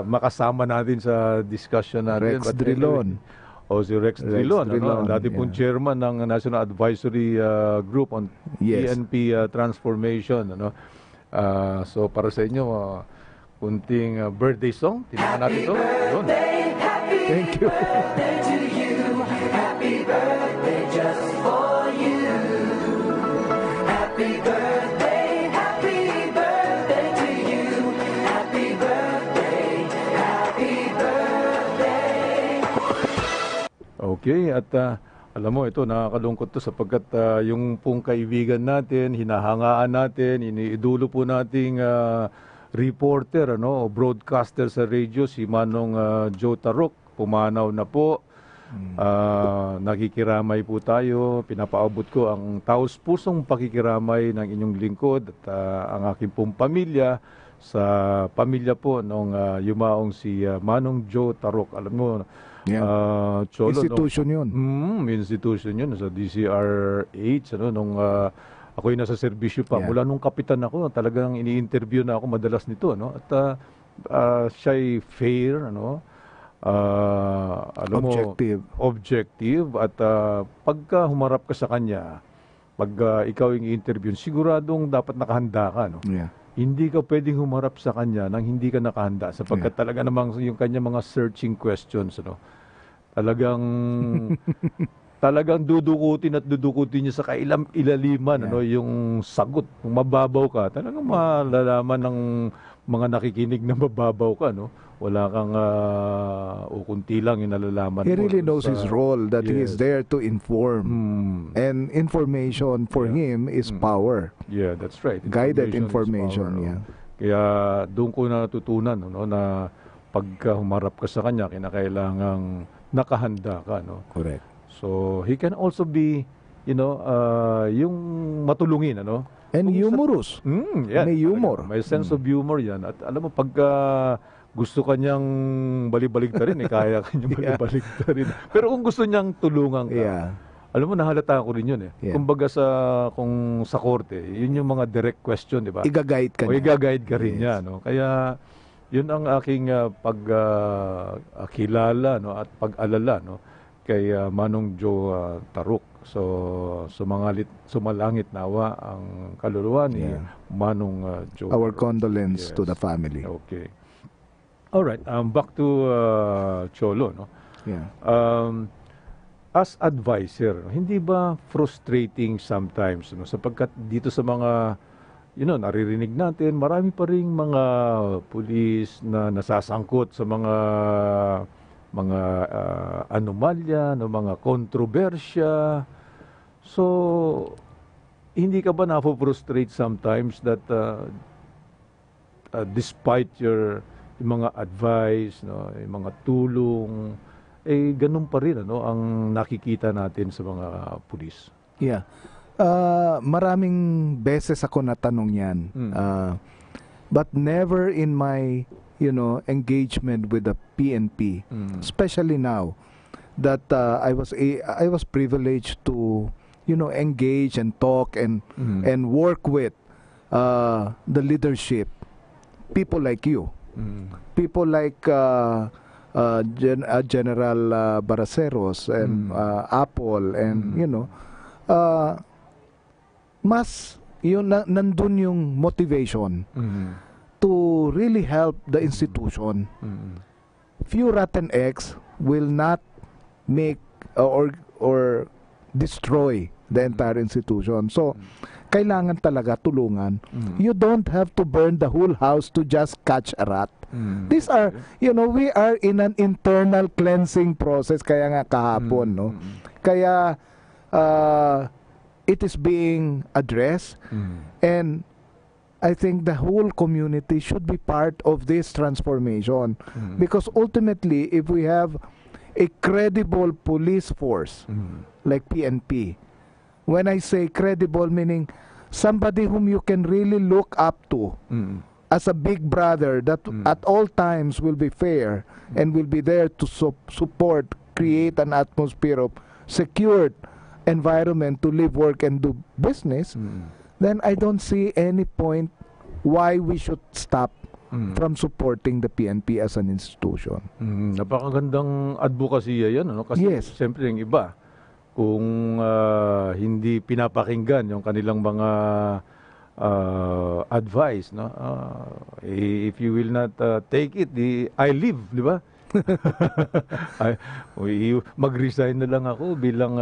S3: makasama natin sa discussion natin.
S6: Rex Drilon.
S3: O si Rex Drilon,
S6: Drilon,
S3: dati pong chairman ng National Advisory Group on PNP Transformation. Ano? So para sa inyo, kunting birthday song. Tinangan natin ito. Yun.
S6: Thank you.
S7: Happy birthday just for you. Happy birthday, happy birthday to you. Happy birthday, happy birthday.
S3: Okay, at alam mo ito, nakakalungkot to sapagkat yung pong kaibigan natin, hinahangaan natin, iniidulo po nating reporter, ano, o broadcaster sa radio, si Manong Joe Tarok, pumanaw na po. Nakikiramay po tayo, pinapaabot ko ang taos-pusong pakikiramay ng inyong lingkod at ang aking pong pamilya sa pamilya po nung yumaong si Manong Joe Tarok. Alam mo, Cholo,
S6: Institution yun.
S3: Institution yun sa DCRH, ano, nung ako'y nasa serbisyo pa. Mula nung kapitan ako, talagang ini-interview na ako madalas nito, no? At siya'y fair, ano? Alam objective at pagka humarap ka sa kanya, pag ikaw yung interview, siguradong dapat nakahanda ka, no?
S6: Yeah.
S3: Hindi ka pwedeng humarap sa kanya nang hindi ka nakahanda sapagkat talaga namang yung kanya mga searching questions, no? Talagang dudukutin niya sa ilaliman, ano, yung sagot. Kung mababaw ka, talagang malalaman ng mga nakikinig na mababaw ka, no? Wala kang kunti lang yung nalalaman.
S6: He really knows his role, that he is there to inform. And information for him is power.
S3: Yeah, that's right.
S6: Guided information,
S3: power,
S6: yeah.
S3: Kaya doon ko natutunan, no, na pagka humarap ka sa kanya, kinakailangang nakahanda ka, no?
S6: Correct.
S3: So, he can also be, yung matulungin, ano?
S6: And humorous.
S3: Yan.
S6: May humor.
S3: May sense of humor yan. At alam mo, pagka gusto kanyang balibaligtarin, kaya kanyang balibaligtarin. Pero kung gusto niyang tulungan ka, Alam mo, nahalata ko rin yun eh.
S6: Yeah.
S3: Kumbaga kung sa korte, yun yung mga direct question, di ba?
S6: Iga-guide ka
S3: O
S6: niya.
S3: iga-guide ka rin
S6: Yes.
S3: niya, no? Kaya yun ang aking pagkilala, no, at pag-alala, no, kay Manong Joe Taruk. So sumalangit nawa ang kaluluwa ni
S6: Yeah.
S3: Manong Joe
S6: Our
S3: Taruk.
S6: condolence to
S3: Yes.
S6: the family.
S3: Okay. All right, back to Cholo, no.
S6: Yeah.
S3: As advisor, hindi ba frustrating sometimes, no? Sapagkat dito sa mga naririnig natin, marami pa ring mga pulis na nasasangkot sa mga anomalya, no, mga kontrobersya. So, hindi ka ba na-frustrate sometimes that despite yung mga advice, no, yung mga tulong, ganun pa rin ang nakikita natin sa mga pulis?
S6: Yeah. Maraming beses ako natanong yan. But never in my, engagement with the PNP, especially now that I was privileged to, engage and talk and work with the leadership, people like you, people like General Baraceros and Apple and mas nandun yung motivation to really help the institution. Few rotten eggs will not make or destroy the entire institution. So kailangan talaga tulungan. You don't have to burn the whole house to just catch a rat. These are, we are in an internal cleansing process, kaya nga kahapon, no? Kaya it is being addressed, and I think the whole community should be part of this transformation, because ultimately, if we have a credible police force like PNP, when I say credible, meaning somebody whom you can really look up to as a big brother that at all times will be fair and will be there to support, create an atmosphere of secured environment to live, work, and do business, then I don't see any point why we should stop from supporting the PNP as an institution.
S3: Napakagandang advocacy yan, kasi
S6: Yes.
S3: siyempre yung iba, kung hindi pinapakinggan yung kanilang mga advice, no? If you will not take it, I leave, di ba? Mag-resign na lang ako bilang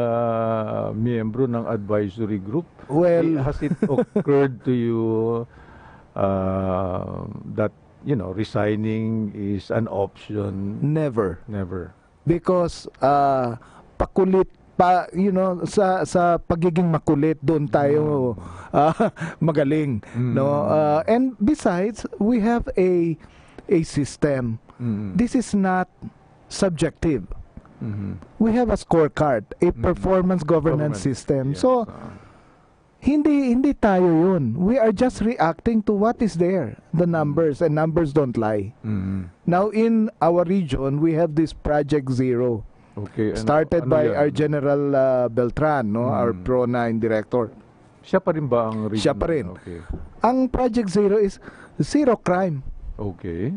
S3: miyembro ng advisory group.
S6: Well,
S3: Has it occurred to you that resigning is an option?
S6: never.
S3: Never.
S6: Because pakulit sa pagiging makulit doon tayo magaling, no? And besides, we have a system. This is not subjective. We have a scorecard, a performance governance system.
S3: Yes.
S6: So hindi tayo yun. We are just reacting to what is there, the numbers, and numbers don't lie. Now in our region, we have this Project Zero.
S3: Okay.
S6: Started by
S3: yan?
S6: our General Beltran, no, our Pro 9 director.
S3: Siya pa rin ba ang region?
S6: Siya pa rin.
S3: Okay.
S6: Ang Project Zero is zero crime.
S3: Okay.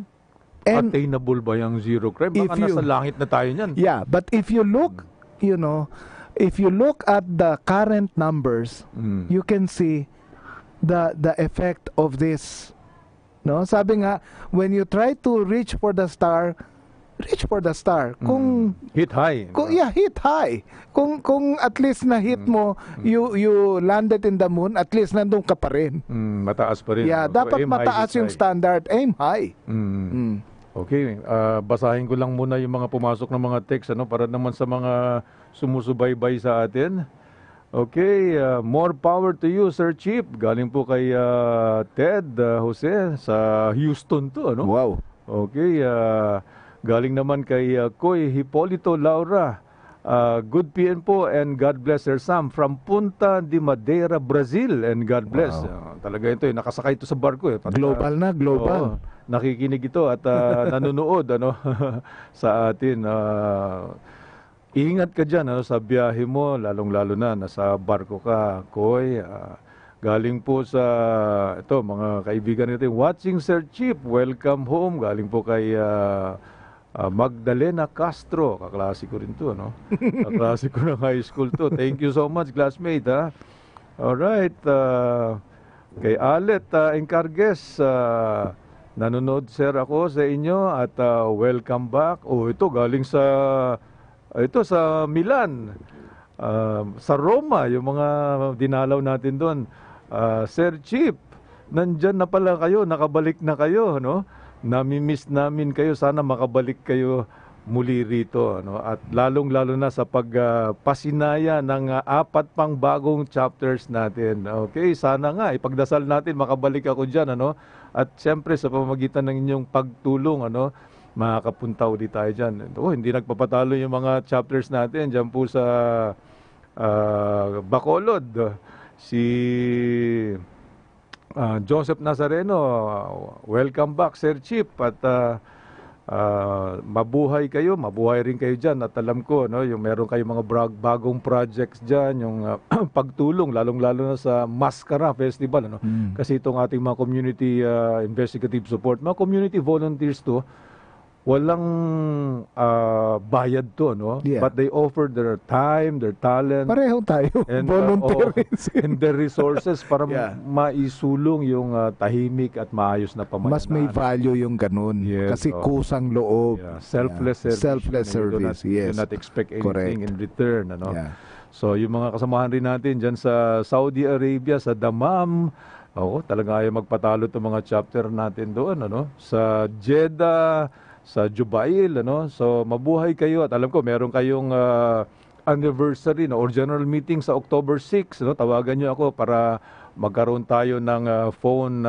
S6: And
S3: Attainable ba yung zero crime? Baka
S6: if you-
S3: nasa langit na tayo niyan.
S6: yeah, but if you look, if you look at the current numbers, you can see the effect of this. No, sabi nga, when you try to reach for the star. Kung
S3: Hit high.
S6: hit high. Kung at least na hit mo, you landed in the moon, at least nandun ka pa rin.
S3: Mataas pa rin.
S6: Yeah,
S3: So,
S6: dapat
S3: aim high,
S6: mataas
S3: hit
S6: yung
S3: high.
S6: standard. Aim high.
S3: Okay, basahin ko lang muna yung mga pumasok ng mga text para naman sa mga sumusubaybay sa atin. Okay, more power to you, Sir Chip. Galing po kay Ted Jose sa Houston to,
S6: Wow.
S3: Okay, galing naman kay Koy Hipolito Laura. Good PN po and God bless Sir Sam from Punta de Madeira, Brazil, and God bless. Talaga ito, nakasakay ito sa barko.
S6: Global na, global.
S3: Oo, nakikinig ito at nanonood sa atin. ingat ka dyan sa biyahe mo, lalong-lalo na nasa barko ka, Koy. Galing po sa mga kaibigan natin watching Sir Chip, welcome home. Galing po kay Magdalena Castro, kaklase ko rin to, no? Kaklase ko ng high school to. Thank you so much, classmate, ha? Alright, kay Alet Encargues, nanonood sir ako sa inyo at welcome back. Ito galing sa Milan, sa Roma, yung mga dinalaw natin doon. Sir Chip, nandyan na pala kayo, nakabalik na kayo, no? Nami-miss namin kayo, sana makabalik kayo muli rito, no? At lalong-lalo na sa pagpasinaya ng 4 pang bagong chapters natin. Okay, sana nga ipagdasal natin makabalik ako diyan, ano? At siyempre sa pamamagitan ng inyong pagtulong, ano, makakapunta ulit tayo diyan. Hindi nagpapatalo yung mga chapters natin diyan po sa Bacolod. Si Joseph Nazareno, welcome back Sir Chip, at mabuhay kayo, mabuhay rin kayo dyan. At alam ko, no, yung meron kayong mga bagong projects dyan, yung pagtulong, lalong-lalo na sa Mascara Festival, ano? Kasi itong ating mga community investigative support, mga community volunteers to, walang bayad to, no?
S6: Yeah.
S3: But they offer their time, their talent,
S6: Pareho tayo,
S3: and
S6: volunteers.
S3: and their resources para
S6: Yeah.
S3: maisulong yung tahimik at maayos na pamayanan.
S6: Mas may value yung ganun.
S3: Yes,
S6: Kasi kusang loob.
S3: Yeah, selfless
S6: Yeah.
S3: service.
S6: Selfless
S3: You do
S6: service,
S3: not-
S6: yes.
S3: You do not expect anything
S6: Correct.
S3: in return, ano?
S6: Yeah.
S3: So, yung mga kasamahan rin natin dyan sa Saudi Arabia, sa Dammam, talaga ayaw magpatalo itong mga chapter natin doon, ano? Sa Jeddah, sa Jubail, ano? So, mabuhay kayo. At alam ko, meron kayong anniversary, no, or general meeting sa October 6, no? Tawagan nyo ako para magkaroon tayo ng phone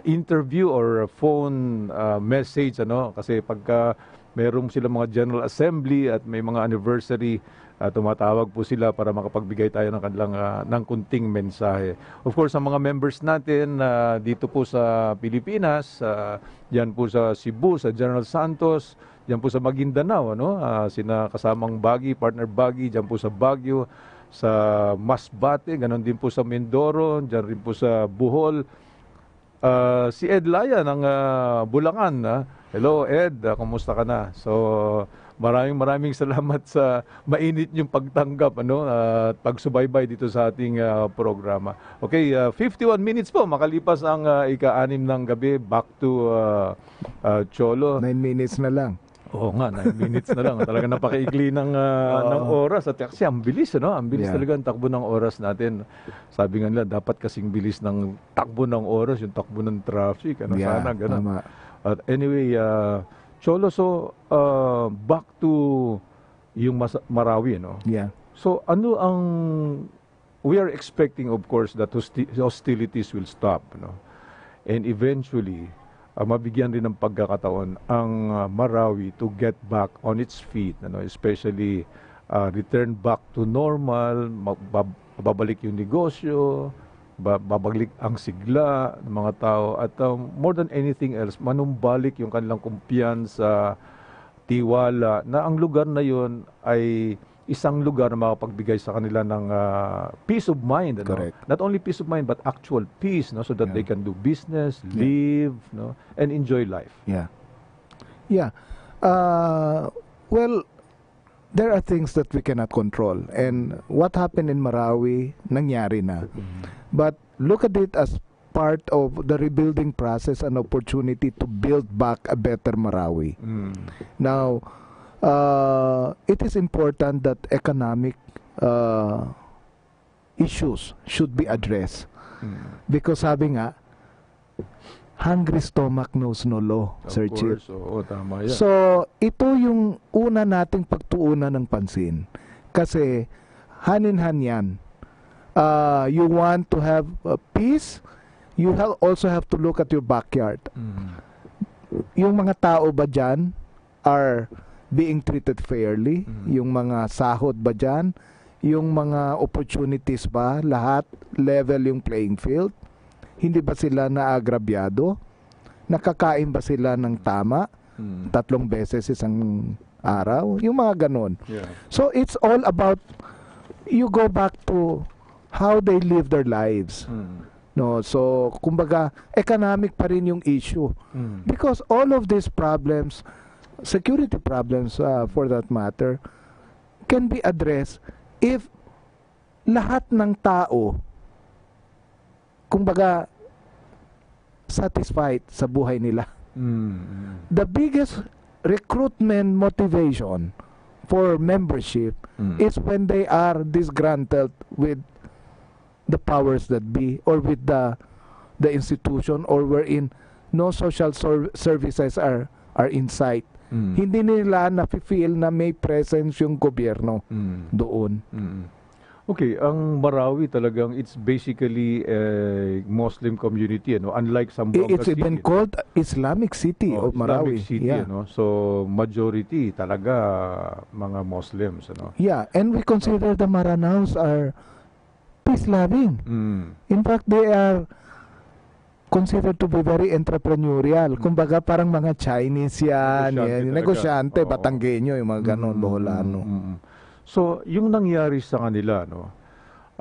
S3: interview or phone message, ano? Kasi pagka meron silang mga general assembly at may mga anniversary, tumatawag po sila para makapagbigay tayo ng kanilang ng kunting mensahe. Of course, ang mga members natin dito po sa Pilipinas, diyan po sa Cebu, sa General Santos, diyan po sa Maguindanao, ano? Sina kasamang Bagi, partner Bagi, diyan po sa Baguio, sa Masbate, ganon din po sa Mindoro, diyan rin po sa Bohol. Si Ed Laya ng Bulacan. Hello Ed, kumusta ka na? So, maraming salamat sa mainit yung pagtanggap, ano, at pagsubaybay dito sa ating programa. Okay, 51 minutes po makalipas ang ika-6 ng gabi. Back to Cholo.
S6: 9 minutes na lang.
S3: Oo nga, 9 minutes na lang. Talaga napakaikli ng oras. At kasi ang bilis, ano? Ang bilis talaga ang takbo ng oras natin. Sabi nga nila, dapat kasing bilis ng takbo ng oras, yung takbo ng traffic. Ano, sana, ganun.
S6: Tama.
S3: At anyway, Cholo, so back to yung Marawi, no?
S6: Yeah.
S3: So ano ang we are expecting, of course, that hostilities will stop, no? And eventually, mabigyan rin ng pagkakataon ang Marawi to get back on its feet, ano? Especially return back to normal, babalik yung negosyo, babalik ang sigla ng mga tao, at more than anything else, manumbalik yung kanilang kumpiyansa, tiwala na ang lugar na yon ay isang lugar na makapagbigay sa kanila ng peace of mind, ano?
S6: Correct.
S3: Not only peace of mind but actual peace, no, so that they can do business, live, no, and enjoy life.
S6: Yeah. Yeah. Well, there are things that we cannot control. And what happened in Marawi, nangyari na. But look at it as part of the rebuilding process, an opportunity to build back a better Marawi. Now, it is important that economic issues should be addressed. Because sabi nga, hungry stomach knows no law, Sir Chip.
S3: Oo, tama yan.
S6: So, ito yung una nating pagtuunan ng pansin. Kasi, hanin-han yan. You want to have peace, you also have to look at your backyard. Yung mga tao ba dyan are being treated fairly? Yung mga sahod ba dyan? Yung mga opportunities ba? Lahat level yung playing field? Hindi ba sila naagrabyado? Nakakain ba sila ng tama? 3 beses isang araw, yung mga ganon.
S3: Yeah.
S6: So it's all about, you go back to how they live their lives. No, so kumbaga economic pa rin yung issue. Because all of these problems, security problems for that matter, can be addressed if lahat ng tao kumbaga satisfied sa buhay nila. The biggest recruitment motivation for membership is when they are disgruntled with the powers that be, or with the institution, or wherein no social services are in sight. Hindi nila nafe-feel na may presence yung gobyerno doon.
S3: Okay, ang Marawi talagang it's basically a Muslim community, ano, unlike Zamboanga
S6: It's
S3: City.
S6: even called Islamic City of Marawi.
S3: Islamic City,
S6: Yeah.
S3: ano. So majority talaga mga Muslims, ano.
S6: Yeah, and we consider the Maranaos are peace-loving. In fact, they are considered to be very entrepreneurial. Kumbaga parang mga Chinese yan,
S3: Negosyante talaga.
S6: negosyante,
S3: Oo.
S6: Batanggenyo, yung mga ganon, Boholano.
S3: So, yung nangyari sa kanila, no,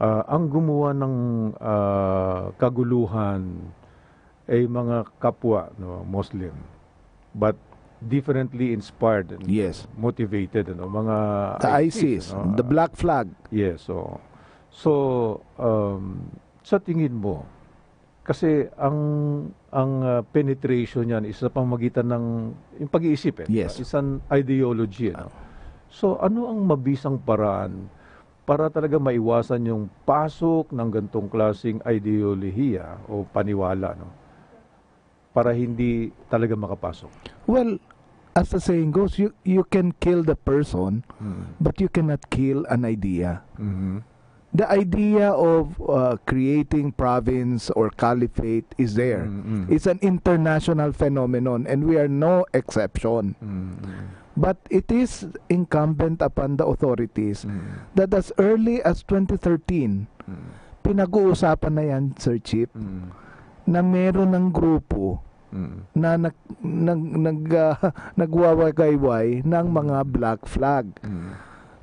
S3: ang gumawa ng kaguluhan ay mga kapwa, no, Muslim, but differently inspired and
S6: Yes.
S3: motivated, ano, mga
S6: The ISIS,
S3: ano,
S6: the Black Flag.
S3: Yes, so sa tingin mo, kasi ang penetration niyan is sa pamamagitan ng yung pag-iisip,
S6: Yes.
S3: It's an ideology, ano. So ano ang mabisang paraan para talaga maiwasan yung pasok ng gantong klaseng ideolohiya o paniwala, no? Para hindi talaga makapasok.
S6: Well, as the saying goes, you can kill the person, but you cannot kill an idea. The idea of creating province or caliphate is there. It's an international phenomenon, and we are no exception. But it is incumbent upon the authorities that as early as 2013, pinag-uusapan na yan, Sir Chip, na meron ng grupo na nagwawagayway ng mga black flag.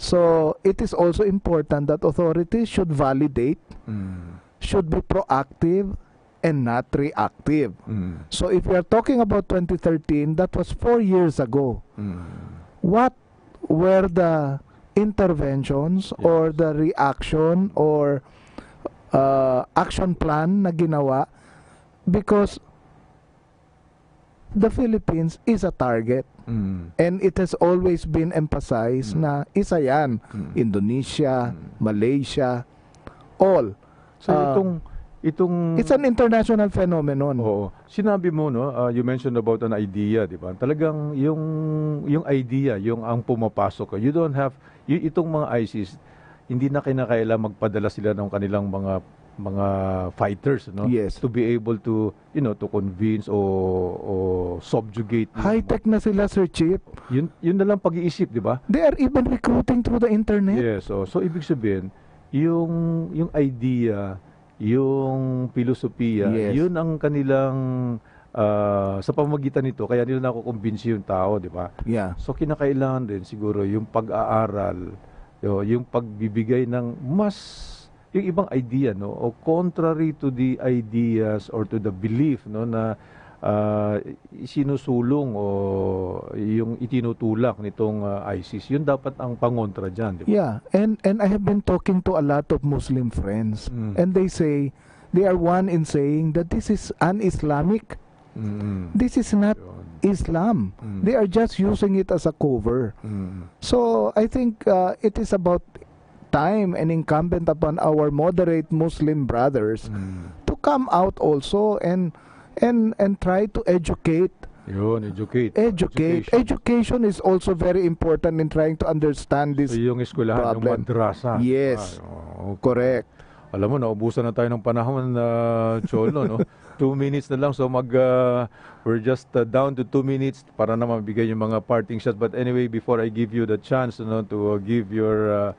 S6: So, it is also important that authorities should validate, should be proactive, and not reactive. So, if we are talking about 2013, that was 4 years ago. What were the interventions or the reaction or action plan na ginawa? Because the Philippines is a target. And it has always been emphasized na isa yan. Indonesia, Malaysia, all.
S3: So itong
S6: It's an international phenomenon.
S3: Oo. Sinabi mo, no, you mentioned about an idea, di ba? Talagang yung idea, yung ang pumapasok. You don't have, itong mga ISIS, hindi na kinakailangan magpadala sila ng kanilang mga fighters, no?
S6: Yes.
S3: To be able to, to convince o subjugate.
S6: High-tech na sila, Sir Chip.
S3: Yun na lang pag-iisip, di ba?
S6: They are even recruiting through the internet.
S3: Yes, so ibig sabihin, yung idea, yung filosofiya,
S6: Yes.
S3: yun ang kanilang sa pamamagitan nito, kaya nila nakukumbinsi yung tao, di ba?
S6: Yeah.
S3: So kinakailangan din siguro yung pag-aaral, yung pagbibigay ng yung ibang idea, no, o contrary to the ideas or to the belief, no, na sinusulong o yung itinutulak nitong ISIS, yun dapat ang pangontra dyan, di ba?
S6: Yeah, and I have been talking to a lot of Muslim friends, and they say, they are one in saying that this is un-Islamic. This is not Islam. They are just using it as a cover. So I think it is about time and incumbent upon our moderate Muslim brothers to come out also and try to educate.
S3: Educate.
S6: Education is also very important in trying to understand this
S3: So yung eskwelahan, yung
S6: problem.
S3: madrasa.
S6: Yes.
S3: Okay.
S6: Correct.
S3: Alam mo, naubusan na tayo ng panahon na Cholo, no? 2 minutes na lang, so we're just down to 2 minutes para na mabigay yung mga parting shots. But anyway, before I give you the chance, to give your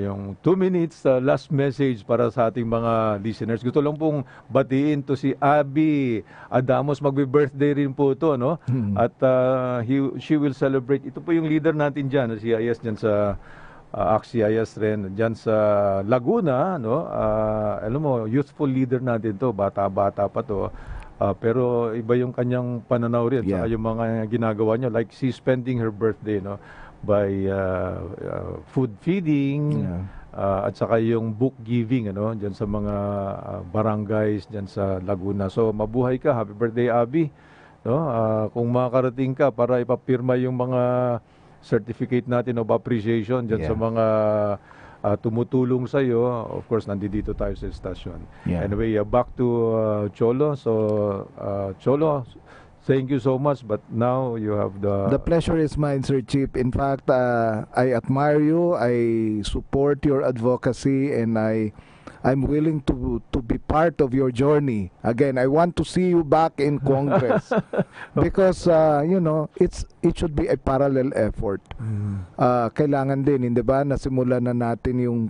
S3: yung 2 minutes last message para sa ating mga listeners. Gusto lang pong batiin to si Abby Adamos, magbe-birthday rin po to, no? At she will celebrate. Ito po yung leader natin diyan, si CIS diyan sa CIS rin diyan sa Laguna, no? Alam mo, youthful leader natin to, bata-bata pa to. Pero iba yung kanyang pananaw rin sa yung mga ginagawa niya, like she's spending her birthday, no, by food feeding, at saka yung book giving, ano, diyan sa mga barangays diyan sa Laguna. So mabuhay ka, happy birthday Abby, no? Kung makakarating ka para ipapirma yung mga certificate natin of appreciation diyan sa mga tumutulong sa iyo, of course nandito tayo sa station. Anyway, back to Cholo. So Cholo, thank you so much, but now you have
S6: The pleasure is mine, Sir Chip. In fact, I admire you, I support your advocacy, and I'm willing to be part of your journey. Again, I want to see you back in Congress because you know, it should be a parallel effort. Kailangan din, hindi ba, nasimulan na natin yung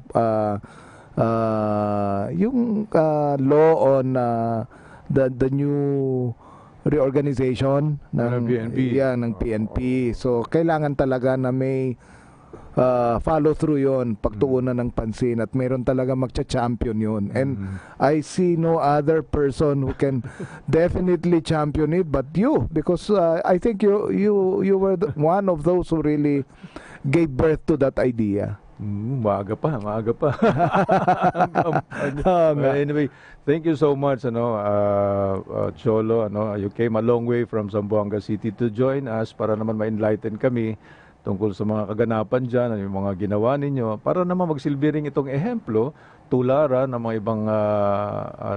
S6: law on the new reorganization ng
S3: PNP.
S6: ng PNP. So kailangan talaga na may follow through yon, pagtuunan ng pansin, at mayroon talaga magcha-champion yon. And I see no other person who can definitely champion it but you, because I think you were one of those who really gave birth to that idea.
S3: Maaga pa. Anyway, thank you so much, Cholo. You came a long way from Zamboanga City to join us para naman ma-enlighten kami tungkol sa mga kaganapan dyan, yung mga ginawa ninyo, para naman magsilbi rin itong ehemplo, tularan ng mga ibang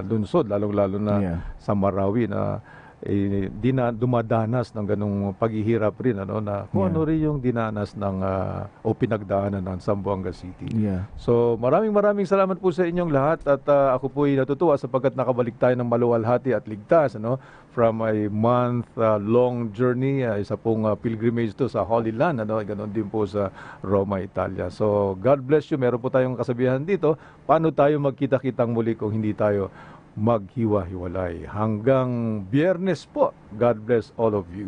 S3: lungsod, lalong-lalo na sa Marawi, na di na dumadanas ng ganung paghihirap rin, na kung ano rin yung dinanas ng o pinagdaanan ng Zamboanga City. So maraming salamat po sa inyong lahat, at ako po ay natutuwa sapagkat nakabalik tayo ng maluwalhati at ligtas, from a month-long journey, isa pong pilgrimage to sa Holy Land, ganon din po sa Roma, Italia. So God bless you. Meron po tayong kasabihan dito, paano tayo magkita-kitang muli kung hindi tayo maghiwa-hiwalay. Hanggang Biyernes po. God bless all of you.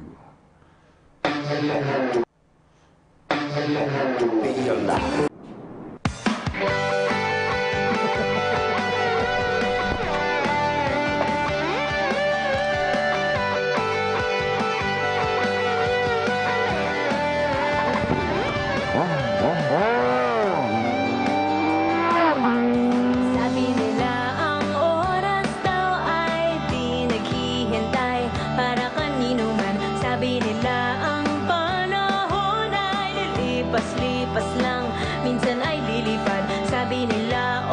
S8: Sabi nila ang oras daw ay di naghihintay para kanino man. Sabi nila ang panahon ay lilipas-lipas lang, minsan ay lilipad. Sabi nila,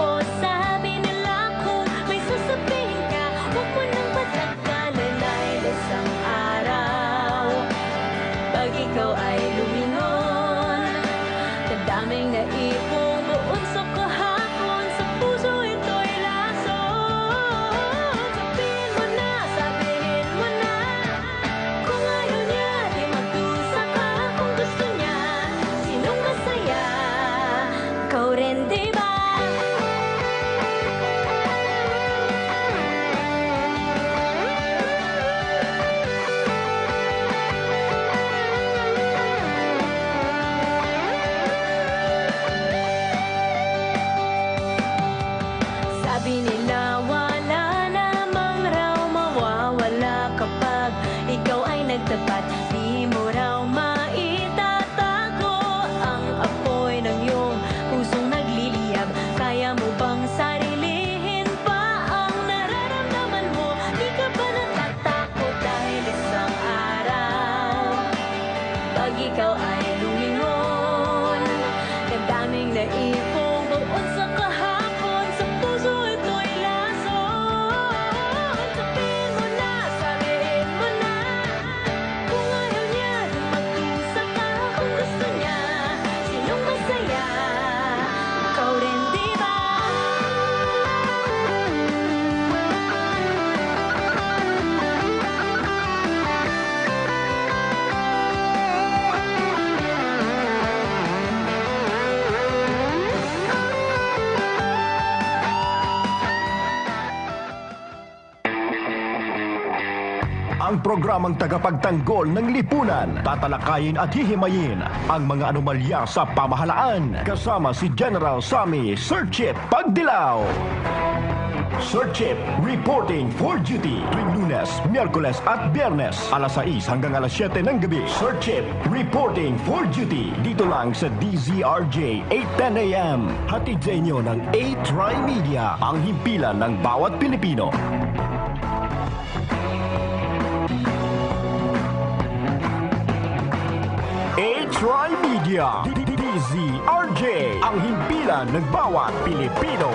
S8: sabi nila, kung may sasabihin ka, huwag mo nang pagkakalalay. Isang araw, pag ikaw ay lumingon, daming naipong buon sa kahapon, sa puso ito'y laso. Sabihin mo na, kung ayaw niya, di magdusa ka. Kung gusto niya, sinong masaya?
S1: ang programang tagapagtanggol ng lipunan. Tatalakayin at hihimayin ang mga anomalya sa pamahalaan. Kasama si General Sammy Sir Tsip Pagdilaw. Sir Tsip, reporting for duty tuwing Lunes, Miyerkules at Biyernes alas 6 hanggang alas 7 ng gabi. Sir Tsip, reporting for duty dito lang sa DZRJ 8:10 AM. Hatid sa inyo ng TriMedia, ang himpilan ng bawat Pilipino. TriMedia, DZRJ, ang himpilan ng bawat Pilipino.